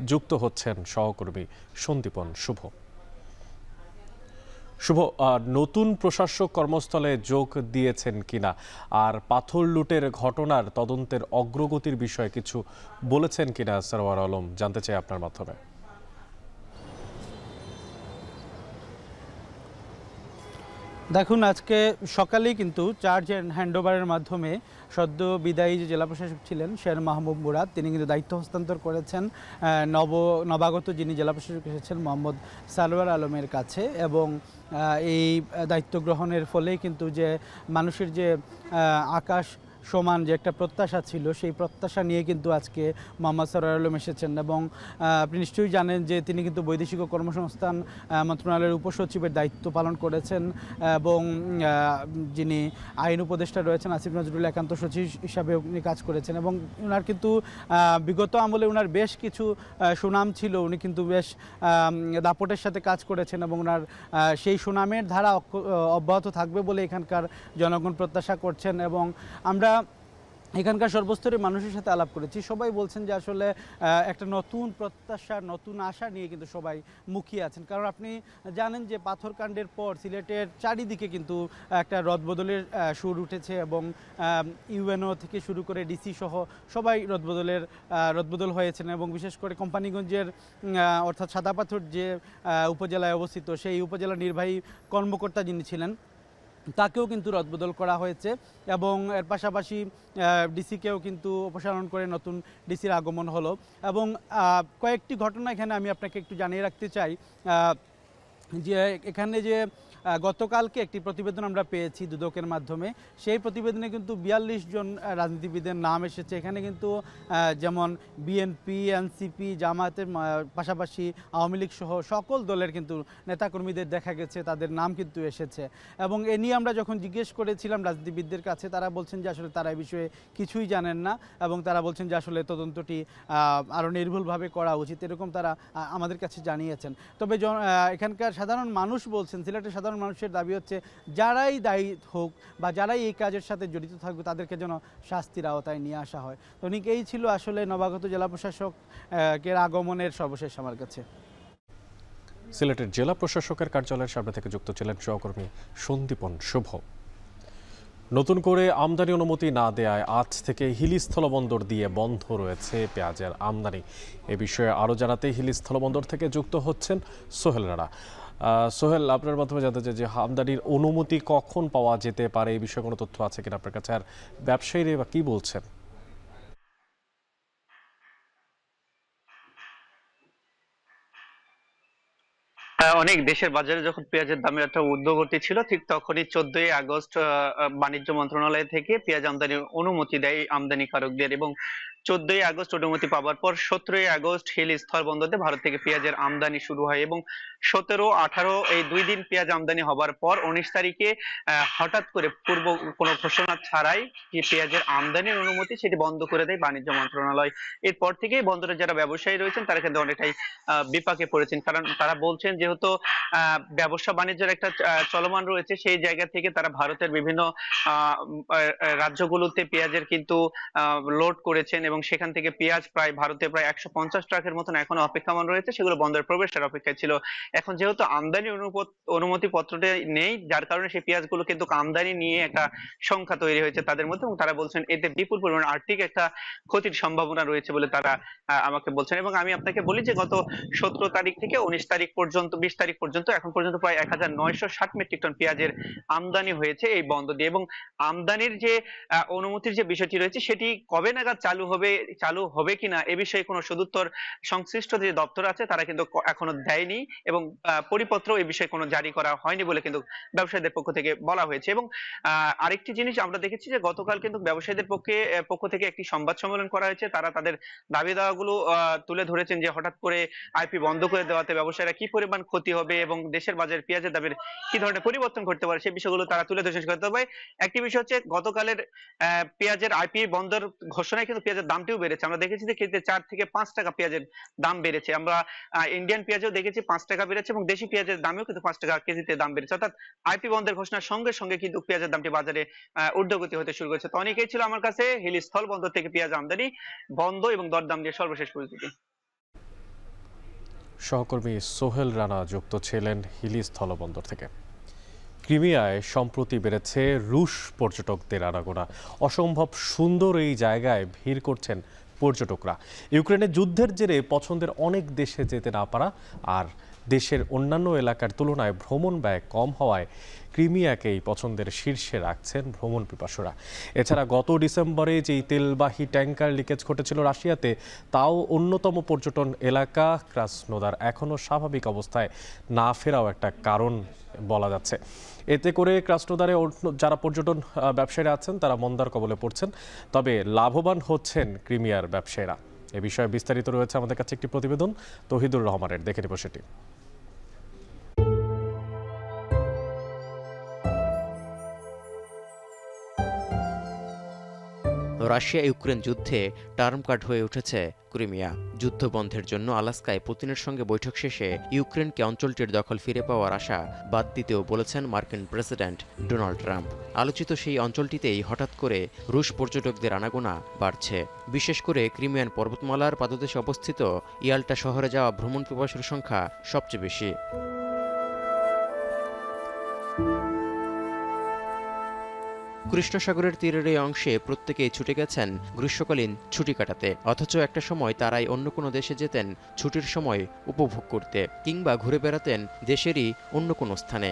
যুক্ত হচ্ছেন সহকর্মী সন্দীপন শুভ। শুভ, নতুন প্রশাসক কর্মস্থলে যোগ দিয়েছেন কিনা, আর পাথর লুটের ঘটনার তদন্তের অগ্রগতির বিষয়ে কিছু বলেছেন কিনা সরওয়ার আলম, জানতে চাই আপনার মাধ্যমে।
দেখুন, আজকে সকালেই কিন্তু চার্জ অ্যান্ড হ্যান্ডওভারের মাধ্যমে সদ্য বিদায়ী যে জেলা প্রশাসক ছিলেন শের মাহবুব মুরাদ, তিনি কিন্তু দায়িত্ব হস্তান্তর করেছেন নবাগত যিনি জেলা প্রশাসক এসেছেন মোহাম্মদ সারওয়ার আলমের কাছে। এবং এই দায়িত্ব গ্রহণের ফলে কিন্তু যে মানুষের যে আকাশ সমান যে একটা প্রত্যাশা ছিল, সেই প্রত্যাশা নিয়ে কিন্তু আজকে মোহাম্মদ সরওয়ার আলম এসেছেন। এবং আপনি নিশ্চয়ই জানেন যে তিনি কিন্তু বৈদেশিক ও কর্মসংস্থান মন্ত্রণালয়ের উপসচিবের দায়িত্ব পালন করেছেন এবং যিনি আইন উপদেষ্টা রয়েছেন আসিফ নজরুল একান্ত সচিব হিসাবে উনি কাজ করেছেন। এবং ওনার কিন্তু বিগত আমলে ওনার বেশ কিছু সুনাম ছিল, উনি কিন্তু বেশ দাপটের সাথে কাজ করেছেন এবং ওনার সেই সুনামের ধারা অব্যাহত থাকবে বলে এখানকার জনগণ প্রত্যাশা করছেন। এবং আমরা এখানকার সর্বস্তরের মানুষের সাথে আলাপ করেছি, সবাই বলছেন যে আসলে একটা নতুন প্রত্যাশা, নতুন আশা নিয়ে কিন্তু সবাই মুখিয়ে আছেন। কারণ আপনি জানেন যে পাথরকাণ্ডের পর সিলেটের চারিদিকে কিন্তু একটা রদবদলের সুর উঠেছে এবং ইউএনও থেকে শুরু করে ডিসি সহ সবাই রদবদল হয়েছেন এবং বিশেষ করে কোম্পানিগঞ্জের অর্থাৎ সাদাপাথর যে উপজেলায় অবস্থিত সেই উপজেলা নির্বাহী কর্মকর্তা যিনি ছিলেন তাকেও কিন্তু রদবদল করা হয়েছে এবং এর পাশাপাশি ডিসিকেও কিন্তু অপসারণ করে নতুন ডিসির আগমন হলো। এবং কয়েকটি ঘটনা এখানে আমি আপনাকে একটু জানিয়ে রাখতে চাই যে এখানে যে গতকালকে একটি প্রতিবেদন আমরা পেয়েছি দুদকের মাধ্যমে, সেই প্রতিবেদনে কিন্তু 42 জন রাজনীতিবিদের নাম এসেছে। এখানে কিন্তু যেমন বিএনপি, এনসিপি, জামায়াতের পাশাপাশি আওয়ামী লীগ সহ সকল দলের কিন্তু নেতাকর্মীদের দেখা গেছে, তাদের নাম কিন্তু এসেছে। এবং এ নিয়ে আমরা যখন জিজ্ঞেস করেছিলাম রাজনীতিবিদদের কাছে, তারা বলছেন যে আসলে তারা এই বিষয়ে কিছুই জানেন না এবং তারা বলছেন যে আসলে তদন্তটি আরও নির্ভুলভাবে করা উচিত, এরকম তারা আমাদের কাছে জানিয়েছেন। তবে এখানকার সাধারণ মানুষ বলছেন, সিলেটের সাধারণ মানুষের দাবি হচ্ছে যারাই দায়ী হোক বা যারাই এই কাজের সাথে জড়িত থাকবে তাদেরকে যেন শাস্তির আওতায় নিয়ে আসা হয়। তো এই ছিল আসলে নবাগত জেলা প্রশাসকের আগমনের সর্বশেষ আমার কাছে।
সিলেটের জেলা প্রশাসকের কার্যালয়ের সামনে থেকে যুক্ত ছিলেন সহকর্মী সন্দীপন শুভ। নতুন করে আমদানি অনুমতি না দেয়ায় আজ থেকে হিলি স্থলবন্দর দিয়ে বন্ধ রয়েছে পেঁয়াজের আমদানি। এ বিষয়ে আরও জানাতে হিলি স্থলবন্দর থেকে যুক্ত হচ্ছেন সোহেল রানা। সোহেল, আপনার মাধ্যমে জানতে চাই যে আমদানির অনুমতি কখন পাওয়া যেতে পারে, এই বিষয়ে কোনো তথ্য আছে কিনা আপনার কাছে, আর ব্যবসায়ীরা বা কী বলছেন?
অনেক দেশের বাজারে যখন পেঁয়াজের দামের একটা ঊর্ধ্বগতি ছিল, ঠিক তখনই 14ই আগস্ট বাণিজ্য মন্ত্রণালয় থেকে পেঁয়াজ আমদানির অনুমতি দেয় আমদানিকারকদের এবং 14ই আগস্ট অনুমতি পাওয়ার পর 17ই আগস্ট হিলি স্থলবন্দরে ভারত থেকে পেঁয়াজের আমদানি শুরু হয় এবং 17, 18 এই 2 দিন পেঁয়াজ আমদানি হবার পর 19 তারিখে হঠাৎ করে পূর্ব কোনো ঘোষণা ছাড়াই যে পেঁয়াজের আমদানির অনুমতি সেটি বন্ধ করে দেয় বাণিজ্য মন্ত্রণালয়। এরপর থেকেই বন্দরে যারা ব্যবসায়ী রয়েছেন তারা কিন্তু অনেকটাই বিপাকে পড়েছেন, কারণ তারা বলছেন যেহেতু ব্যবসা বাণিজ্যের একটা চলমান রয়েছে, সেই জায়গা থেকে তারা ভারতের বিভিন্ন রাজ্যগুলোতে পেঁয়াজের কিন্তু লোড করেছেন এবং সেখান থেকে পেঁয়াজ প্রায় ভারতে প্রায় 150 ট্রাকের মতন এখনো অপেক্ষমান রয়েছে, সেগুলো বন্দরে প্রবেশের অপেক্ষায় ছিল। এখন যেহেতু আমদানি অনুমতি পত্রটা নেই, যার কারণে সেই পেঁয়াজগুলো কিন্তু আমদানি নিয়ে একটা সংখ্যা তৈরি হয়েছে তাদের মধ্যে এবং তারা বলছেন এতে বিপুল পরিমাণ আর্থিক একটা ক্ষতির সম্ভাবনা রয়েছে বলে তারা আমাকে বলছেন। এবং আমি আপনাকে বলি যে গত 17 তারিখ থেকে 19 তারিখ পর্যন্ত 20 তারিখ পর্যন্ত এখন পর্যন্ত প্রায় 1960 মেট্রিক টন পেঁয়াজের আমদানি হয়েছে এই বন্দর দিয়ে। এবং আমদানির যে অনুমতির যে বিষয়টি রয়েছে সেটি কবে নাগাদ চালু হবে কিনা এ বিষয়ে কোনো সদুত্তর সংশ্লিষ্ট যে দপ্তর আছে তারা কিন্তু এখনো দেয়নি এবং পরিপত্র এই বিষয়ে কোনো জারি করা হয়নি বলে কিন্তু ব্যবসায়ীদের পক্ষ থেকে বলা হয়েছে। এবং আরেকটি জিনিস আমরা দেখেছি যে গতকাল কিন্তু ব্যবসায়ীদের পক্ষ থেকে একটি সংবাদ সম্মেলন করা হয়েছে, তারা তাদের দাবি দাওয়াগুলো তুলে ধরেছেন যে হঠাৎ করে আইপি বন্ধ করে দেওয়াতে ব্যবসায়ীরা কি পরিমাণ ক্ষতি হবে এবং দেশের বাজারে পেঁয়াজের দামের কি ধরনের পরিবর্তন ঘটতে পারে সেই বিষয়গুলো তারা তুলে ধরেছেন। তবে একটি বিষয় হচ্ছে গতকালের পেঁয়াজের আইপি বন্ধের ঘোষণায় কিন্তু পেঁয়াজের দামটিও বেড়েছে। আমরা দেখেছি যে কেজিতে 4 থেকে 5 টাকা পেঁয়াজের দাম বেড়েছে। আমরা ইন্ডিয়ান পেঁয়াজও দেখেছি 5 টাকা বেড়েছে এবং দেশি পেঁয়াজের দামেও কিন্তু 5 টাকা কেজিতে দাম বেড়েছে। অর্থাৎ আইপি বন্ধের ঘোষণার সঙ্গে সঙ্গে কিন্তু পেঁয়াজের দামটি বাজারে ঊর্ধ্বগতি হতে শুরু করেছে। তো অনেকেই ছিল আমার কাছে হিলি স্থল বন্দর থেকে পেঁয়াজ আমদানি বন্ধ এবং দরদাম নিয়ে সর্বশেষ পরিস্থিতি।
সহকর্মী সোহেল রানা যুক্ত ছিলেন হিলি স্থলবন্দর থেকে। ক্রিমিয়ায় সম্প্রতি বেড়েছে রুশ পর্যটকদের আনাগোনা। অসম্ভব সুন্দর এই জায়গায় ভিড় করছেন পর্যটকরা। ইউক্রেনের যুদ্ধের জেরে পছন্দের অনেক দেশে যেতে না পারা আর দেশের অন্যান্য এলাকার তুলনায় ভ্রমণ ব্যয় কম হওয়ায় ক্রিমিয়াকেই পছন্দের শীর্ষে রাখছেন ভ্রমণ পিপাসুরা। এছাড়া গত ডিসেম্বরে যেই তেলবাহী ট্যাঙ্কার লিকেজ ঘটেছিল রাশিয়াতে, তাও অন্যতম পর্যটন এলাকা ক্রাসনোদার এখনও স্বাভাবিক অবস্থায় না ফেরাও একটা কারণ বলা যাচ্ছে। এতে করে ক্রাসনোদারে যারা পর্যটন ব্যবসায়ীরা আছেন তারা মন্দার কবলে পড়ছেন, তবে লাভবান হচ্ছেন ক্রিমিয়ার ব্যবসায়ীরা। এ বিষয়ে বিস্তারিত রয়েছে আমাদের কাছে একটি প্রতিবেদন তৌহিদুর রহমানের, দেখে নেব সেটি।
রাশিয়া ইউক্রেন যুদ্ধে টার্ম কার্ড হয়ে উঠেছে ক্রিমিয়া। যুদ্ধবন্ধের জন্য আলাস্কায় পুতিনের সঙ্গে বৈঠক শেষে ইউক্রেনকে অঞ্চলটির দখল ফিরে পাওয়ার আশা বাদ দিতেও বলেছেন মার্কিন প্রেসিডেন্ট ডোনাল্ড ট্রাম্প। আলোচিত সেই অঞ্চলটিতেই হঠাৎ করে রুশ পর্যটকদের আনাগোনা বাড়ছে। বিশেষ করে ক্রিমিয়ান পর্বতমালার পাদদেশে অবস্থিত ইয়াল্টা শহরে যাওয়া ভ্রমণ পিপাসুর সংখ্যা সবচেয়ে বেশি। কৃষ্ণ সাগরের তীরের এই অংশে প্রত্যেকেই ছুটে গেছেন গ্রীষ্মকালীন ছুটি কাটাতে, অথচ একটা সময় তারাই অন্য কোনো দেশে যেতেন ছুটির সময় উপভোগ করতে কিংবা ঘুরে বেড়াতেন দেশেরই অন্য কোনো স্থানে।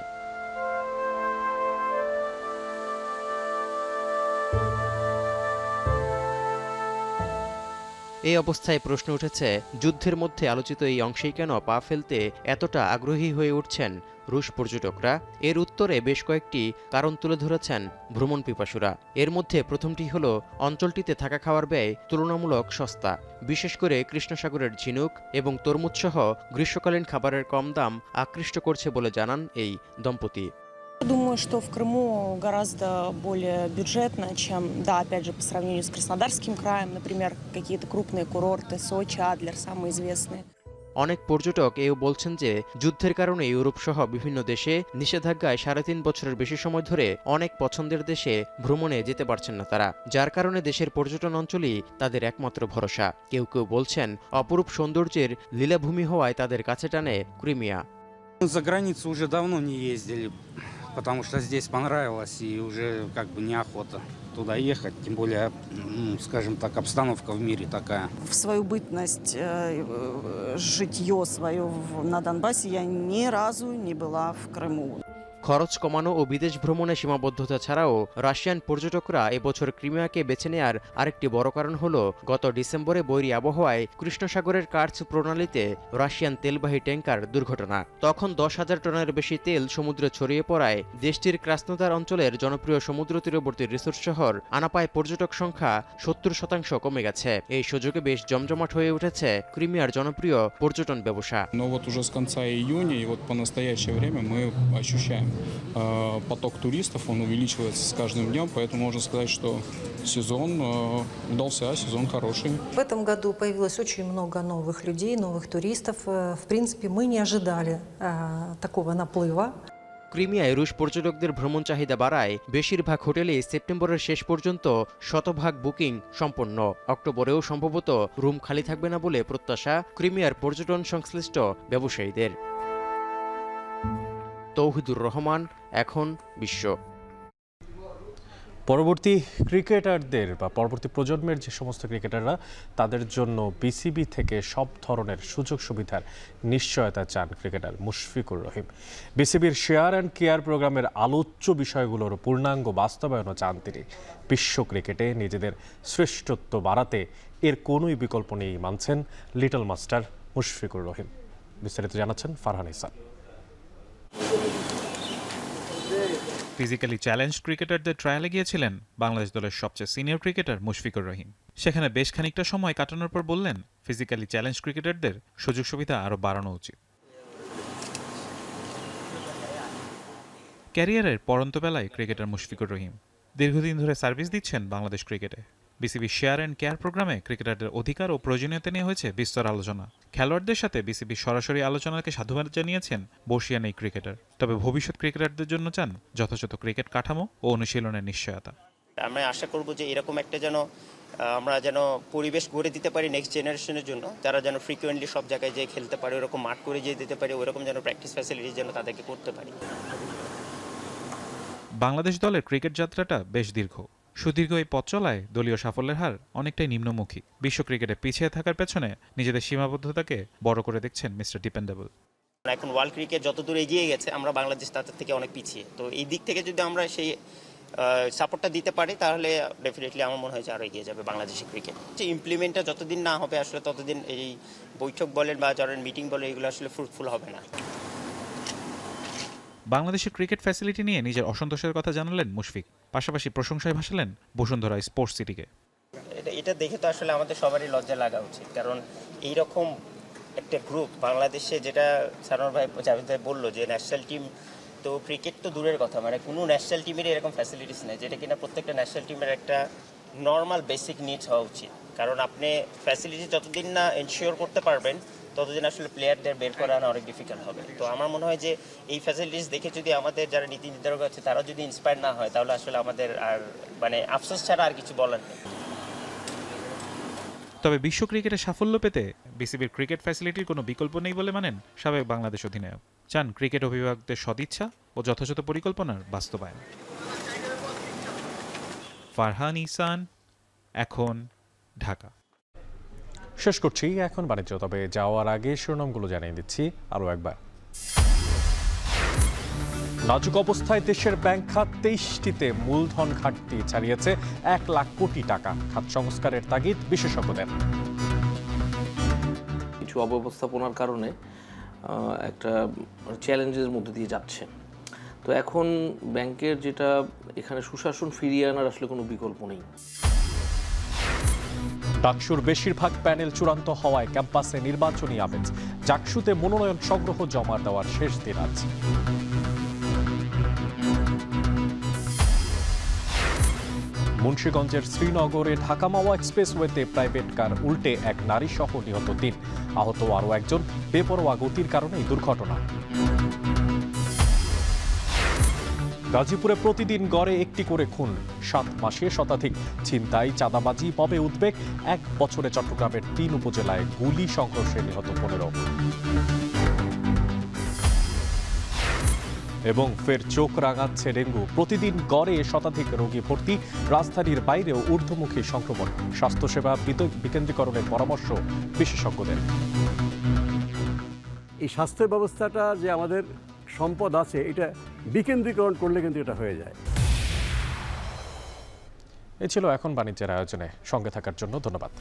এই অবস্থায় প্রশ্ন উঠেছে, যুদ্ধের মধ্যে আলোচিত এই অংশেই কেন পা ফেলতে এতটা আগ্রহী হয়ে উঠছেন রুশ পর্যটকরা? এর উত্তরে বেশ কয়েকটি কারণ তুলে ধরেছেন ভ্রমণ পিপাসুরা। এর মধ্যে প্রথমটি হলো অঞ্চলটিতে থাকা খাওয়ার ব্যয় তুলনামূলক সস্তা। বিশেষ করে কৃষ্ণসাগরের ঝিনুক এবং তরমুজসহ গ্রীষ্মকালীন খাবারের কম দাম আকৃষ্ট করছে বলে জানান এই দম্পতি।
Думаю, что в Крыму гораздо более бюджетно, чем, да, опять же, по сравнению с Краснодарским краем, например, какие-то крупные курорты, Сочи, Адлер, самые известные.
অনেক পর্যটক এও বলছেন যে যুদ্ধের কারণে ইউরোপ সহ বিভিন্ন দেশে নিষেধাজ্ঞায় 3.5 বছরের বেশি সময় ধরে অনেক পছন্দের দেশে ভ্রমণে যেতে পারছেন না তারা, যার কারণে দেশের পর্যটন অঞ্চলই তাদের একমাত্র ভরসা। কেউ কেউ বলছেন অপরূপ সৌন্দর্যের লীলাভূমি হওয়ায় তাদের কাছে টানে ক্রিমিয়া।
За границу уже давно не ездили, потому что здесь понравилось и уже как бы неохота туда ехать, тем более, скажем так, обстановка в мире такая.
В свою бытность, житье свое на Донбассе я ни разу не была в Крыму.
খরচ কমানো ও বিদেশ ভ্রমণে সীমাবদ্ধতা ছাড়াও রাশিয়ান পর্যটকরা এবছর ক্রিমিয়াকে বেছে নেয়ার আরেকটি বড় কারণ হলো গত ডিসেম্বরে বৈরী আবহাওয়ায় কৃষ্ণসাগরের কার্চ প্রণালীতে রাশিয়ান তেলবাহী ট্যাঙ্কার দুর্ঘটনা। তখন 10,000 টনের বেশি তেল সমুদ্রে ছড়িয়ে পড়ায় দেশটির ক্রাসনোদার অঞ্চলের জনপ্রিয় সমুদ্র তীরবর্তী রিসোর্ট শহর আনাপায় পর্যটক সংখ্যা 70% কমে গেছে। এই সুযোগে বেশ জমজমাট হয়ে উঠেছে ক্রিমিয়ার জনপ্রিয় পর্যটন ব্যবসা।
Но вот уже с конца июня и вот по настоящее время мы ощущаем поток туристов, он увеличивается с каждым днем, поэтому можно сказать, что сезон удался, сезон хороший.
В этом году появилось очень много новых людей, новых туристов. В принципе, мы не ожидали такого наплыва.
ক্রিমিয়ায় রুশ পর্যটকদের ভ্রমণ চাহিদা বাড়ায় বেশিরভাগ হোটেলে সেপ্টেম্বরের শেষ পর্যন্ত 100% বুকিং সম্পন্ন। অক্টোবরেও সম্ভবত রুম খালি থাকবে না বলে প্রত্যাশা ক্রিমিয়ার পর্যটন সংশ্লিষ্ট ব্যবসায়ীদের। তৌহিদুর রহমান, এখন বিশ্ব।
পরবর্তী ক্রিকেটারদের বা পরবর্তী প্রজন্মের যে সমস্ত ক্রিকেটাররা তাদের জন্য বিসিবি থেকে সব ধরনের সুযোগ সুবিধার নিশ্চয়তা চান ক্রিকেটার মুশফিকুর রহিম। বিসিবির শেয়ার অ্যান্ড কেয়ার প্রোগ্রামের আলোচ্য বিষয়গুলোর পূর্ণাঙ্গ বাস্তবায়নও চান তিনি। বিশ্ব ক্রিকেটে নিজেদের শ্রেষ্ঠত্ব বাড়াতে এর কোনোই বিকল্প নেই মানছেন লিটল মাস্টার মুশফিকুর রহিম। বিস্তারিত জানাচ্ছেন ফারহান ইহসান।
ফিজিক্যালি চ্যালেঞ্জ ক্রিকেটারদের ট্রায়ালে গিয়েছিলেন বাংলাদেশ দলের সবচেয়ে সিনিয়র ক্রিকেটার মুশফিকুর রহিম। সেখানে বেশ খানিকটা সময় কাটানোর পর বললেন ফিজিক্যালি চ্যালেঞ্জ ক্রিকেটারদের সুযোগ সুবিধা আরও বাড়ানো উচিত। ক্যারিয়ারের পরন্ত বেলায় ক্রিকেটার মুশফিকুর রহিম দীর্ঘদিন ধরে সার্ভিস দিচ্ছেন বাংলাদেশ ক্রিকেটে। বিসিবি শেয়ার অ্যান্ড কেয়ার প্রোগ্রামে ক্রিকেটারদের অধিকার ও প্রয়োজনীয়তা নিয়ে হয়েছে বিস্তর আলোচনা। খেলোয়াড়দের সাথে বিসিবি সরাসরি আলোচনাকে সাধুবাদ জানিয়েছেন বর্ষিয়ান এই ক্রিকেটার। তবে ভবিষ্যৎ ক্রিকেটারদের জন্য চান যথাযথ ক্রিকেট কাঠামো ও অনুশীলনের নিশ্চয়তা।
আমরা আশা করব যে এরকম একটা আমরা যেন পরিবেশ গড়ে দিতে পারি নেক্সট জেনারেশনের জন্য, যারা যেন ফ্রিকুয়েন্টলি সব জায়গায় যেয়ে খেলতে পারে, ওরকম মাঠ করে যেয়ে দিতে পারে, ওরকম যেন প্র্যাকটিস ফ্যাসিলিটি যেন তাদেরকে করতে পারি।
বাংলাদেশ দলের ক্রিকেট যাত্রাটা বেশ দীর্ঘ। সুদীর্ঘ এই পথ চলায় দলীয় সাফল্যের হার অনেকটাই নিম্নমুখী। বিশ্ব ক্রিকেটে পিছিয়ে থাকার পেছনে নিজেদের সীমাবদ্ধতাকে বড় করে দেখছেন মিস্টার ডিপেন্ডেবল।
এখন ওয়ার্ল্ড ক্রিকেট যতদূর এগিয়ে গেছে, আমরা বাংলাদেশ তাদের থেকে অনেক পিছিয়ে। তো এই দিক থেকে যদি আমরা সেই সাপোর্টটা দিতে পারি তাহলে ডেফিনেটলি আমার মনে হয় আরও এগিয়ে যাবে বাংলাদেশি ক্রিকেট। যে ইমপ্লিমেন্টটা যতদিন না হবে আসলে ততদিন এই বৈঠক বলেন বা যারা মিটিং বলে এগুলো আসলে ফ্রুটফুল হবে না।
বাংলাদেশের ক্রিকেট ফ্যাসিলিটি নিয়ে নিজের অসন্তোষের কথা জানালেন মুশফিক, পাশাপাশি প্রশংসায় ভাসালেন বসুন্ধরা স্পোর্টস সিটিকে।
এটা দেখে তো আসলে আমাদের সবারই লজ্জা লাগা উচিত, কারণ এইরকম একটা গ্রুপ বাংলাদেশে, যেটা সারোয়ার ভাই জাভেদ ভাই বললো যে ন্যাশনাল টিম, তো ক্রিকেট তো দূরের কথা, মানে কোনো ন্যাশনাল টিমের এরকম ফ্যাসিলিটিস নেই, যেটা কিনা প্রত্যেকটা ন্যাশনাল টিমের একটা নর্মাল বেসিক নিডস হওয়া উচিত, কারণ আপনি ফ্যাসিলিটি যতদিন না এনশিওর করতে পারবেন ততদিন আসলে প্লেয়ারদের বের করা আনা অনেক ডিফিকাল্ট হবে। তো আমার মনে হয় যে এই ফ্যাসিলিটিস দেখে যদি আমাদের যারা নীতি নির্ধারক আছে তারা যদি ইন্সপায়ার না হয়, তাহলে আসলে আমাদের আর মানে আফসোস ছাড়া আর কিছু বলার নেই।
তবে বিশ্ব ক্রিকেটে সাফল্য পেতে বিসিবির ক্রিকেট ফ্যাসিলিটির কোনো বিকল্প নেই বলে মানেন সাবেক বাংলাদেশ অধিনায়ক। চান ক্রিকেট অভিভাবকদের সদিচ্ছা ও যথাযথ পরিকল্পনার বাস্তবায়ন। ফারহান ইহসান, এখন, ঢাকা।
শেষ করছি এখন বাণিজ্য, তবে যাওয়ার আগে শিরোনামগুলো জানিয়ে দিচ্ছি আরও একবার। নাজুক অবস্থায় দেশের ব্যাংক খাত 23টিতে মূলধন ঘাটতি ছাড়িয়েছে 1 লাখ কোটি টাকা। খাত সংস্কারের তাগিদ বিশেষজ্ঞদের।
কিছু অব্যবস্থাপনার কারণে একটা চ্যালেঞ্জের মধ্যে দিয়ে যাচ্ছে। তো এখন ব্যাংকের যেটা এখানে সুশাসন ফিরিয়ে আনার আসলে কোনো বিকল্প নেই।
ডাকসুর বেশিরভাগ প্যানেল চূড়ান্ত হওয়ায় ক্যাম্পাসে নির্বাচনী আমেজ। জাকসুতে মনোনয়ন সংগ্রহ জমা দেওয়ার শেষ দিন আজ। মুন্সিগঞ্জের শ্রীনগরে ঢাকা মাওয়া এক্সপ্রেসওয়েতে প্রাইভেট কার উল্টে এক নারী সহ নিহত 3, আহত আরও একজন। বেপরোয়া গতির কারণে এই দুর্ঘটনা। গাজীপুরে প্রতিদিন গড়ে 1টি করে খুন, 7 মাসে শতাধিক ছিনতাই, চাঁদাবাজি, পবে উদ্বেগ। 1 বছরে চট্টগ্রামের 3 উপজেলায় গুলি সংঘর্ষে নিহত 15। এবং ফের চোখ রাঙাচ্ছে ডেঙ্গু, প্রতিদিন গড়ে শতাধিক রোগী ভর্তি। রাজধানীর বাইরেও ঊর্ধ্বমুখী সংক্রমণ। স্বাস্থ্যসেবা বিকেন্দ্রীকরণের পরামর্শ বিশেষজ্ঞদের।
এই স্বাস্থ্য ব্যবস্থাটা যে আমাদের সম্পদ আছে, এটা বিকেন্দ্রীকরণ করলে কিন্তু এটা হয়ে যায়।
এ ছিল এখন বাণিজ্যের আয়োজনে। সঙ্গে থাকার জন্য ধন্যবাদ।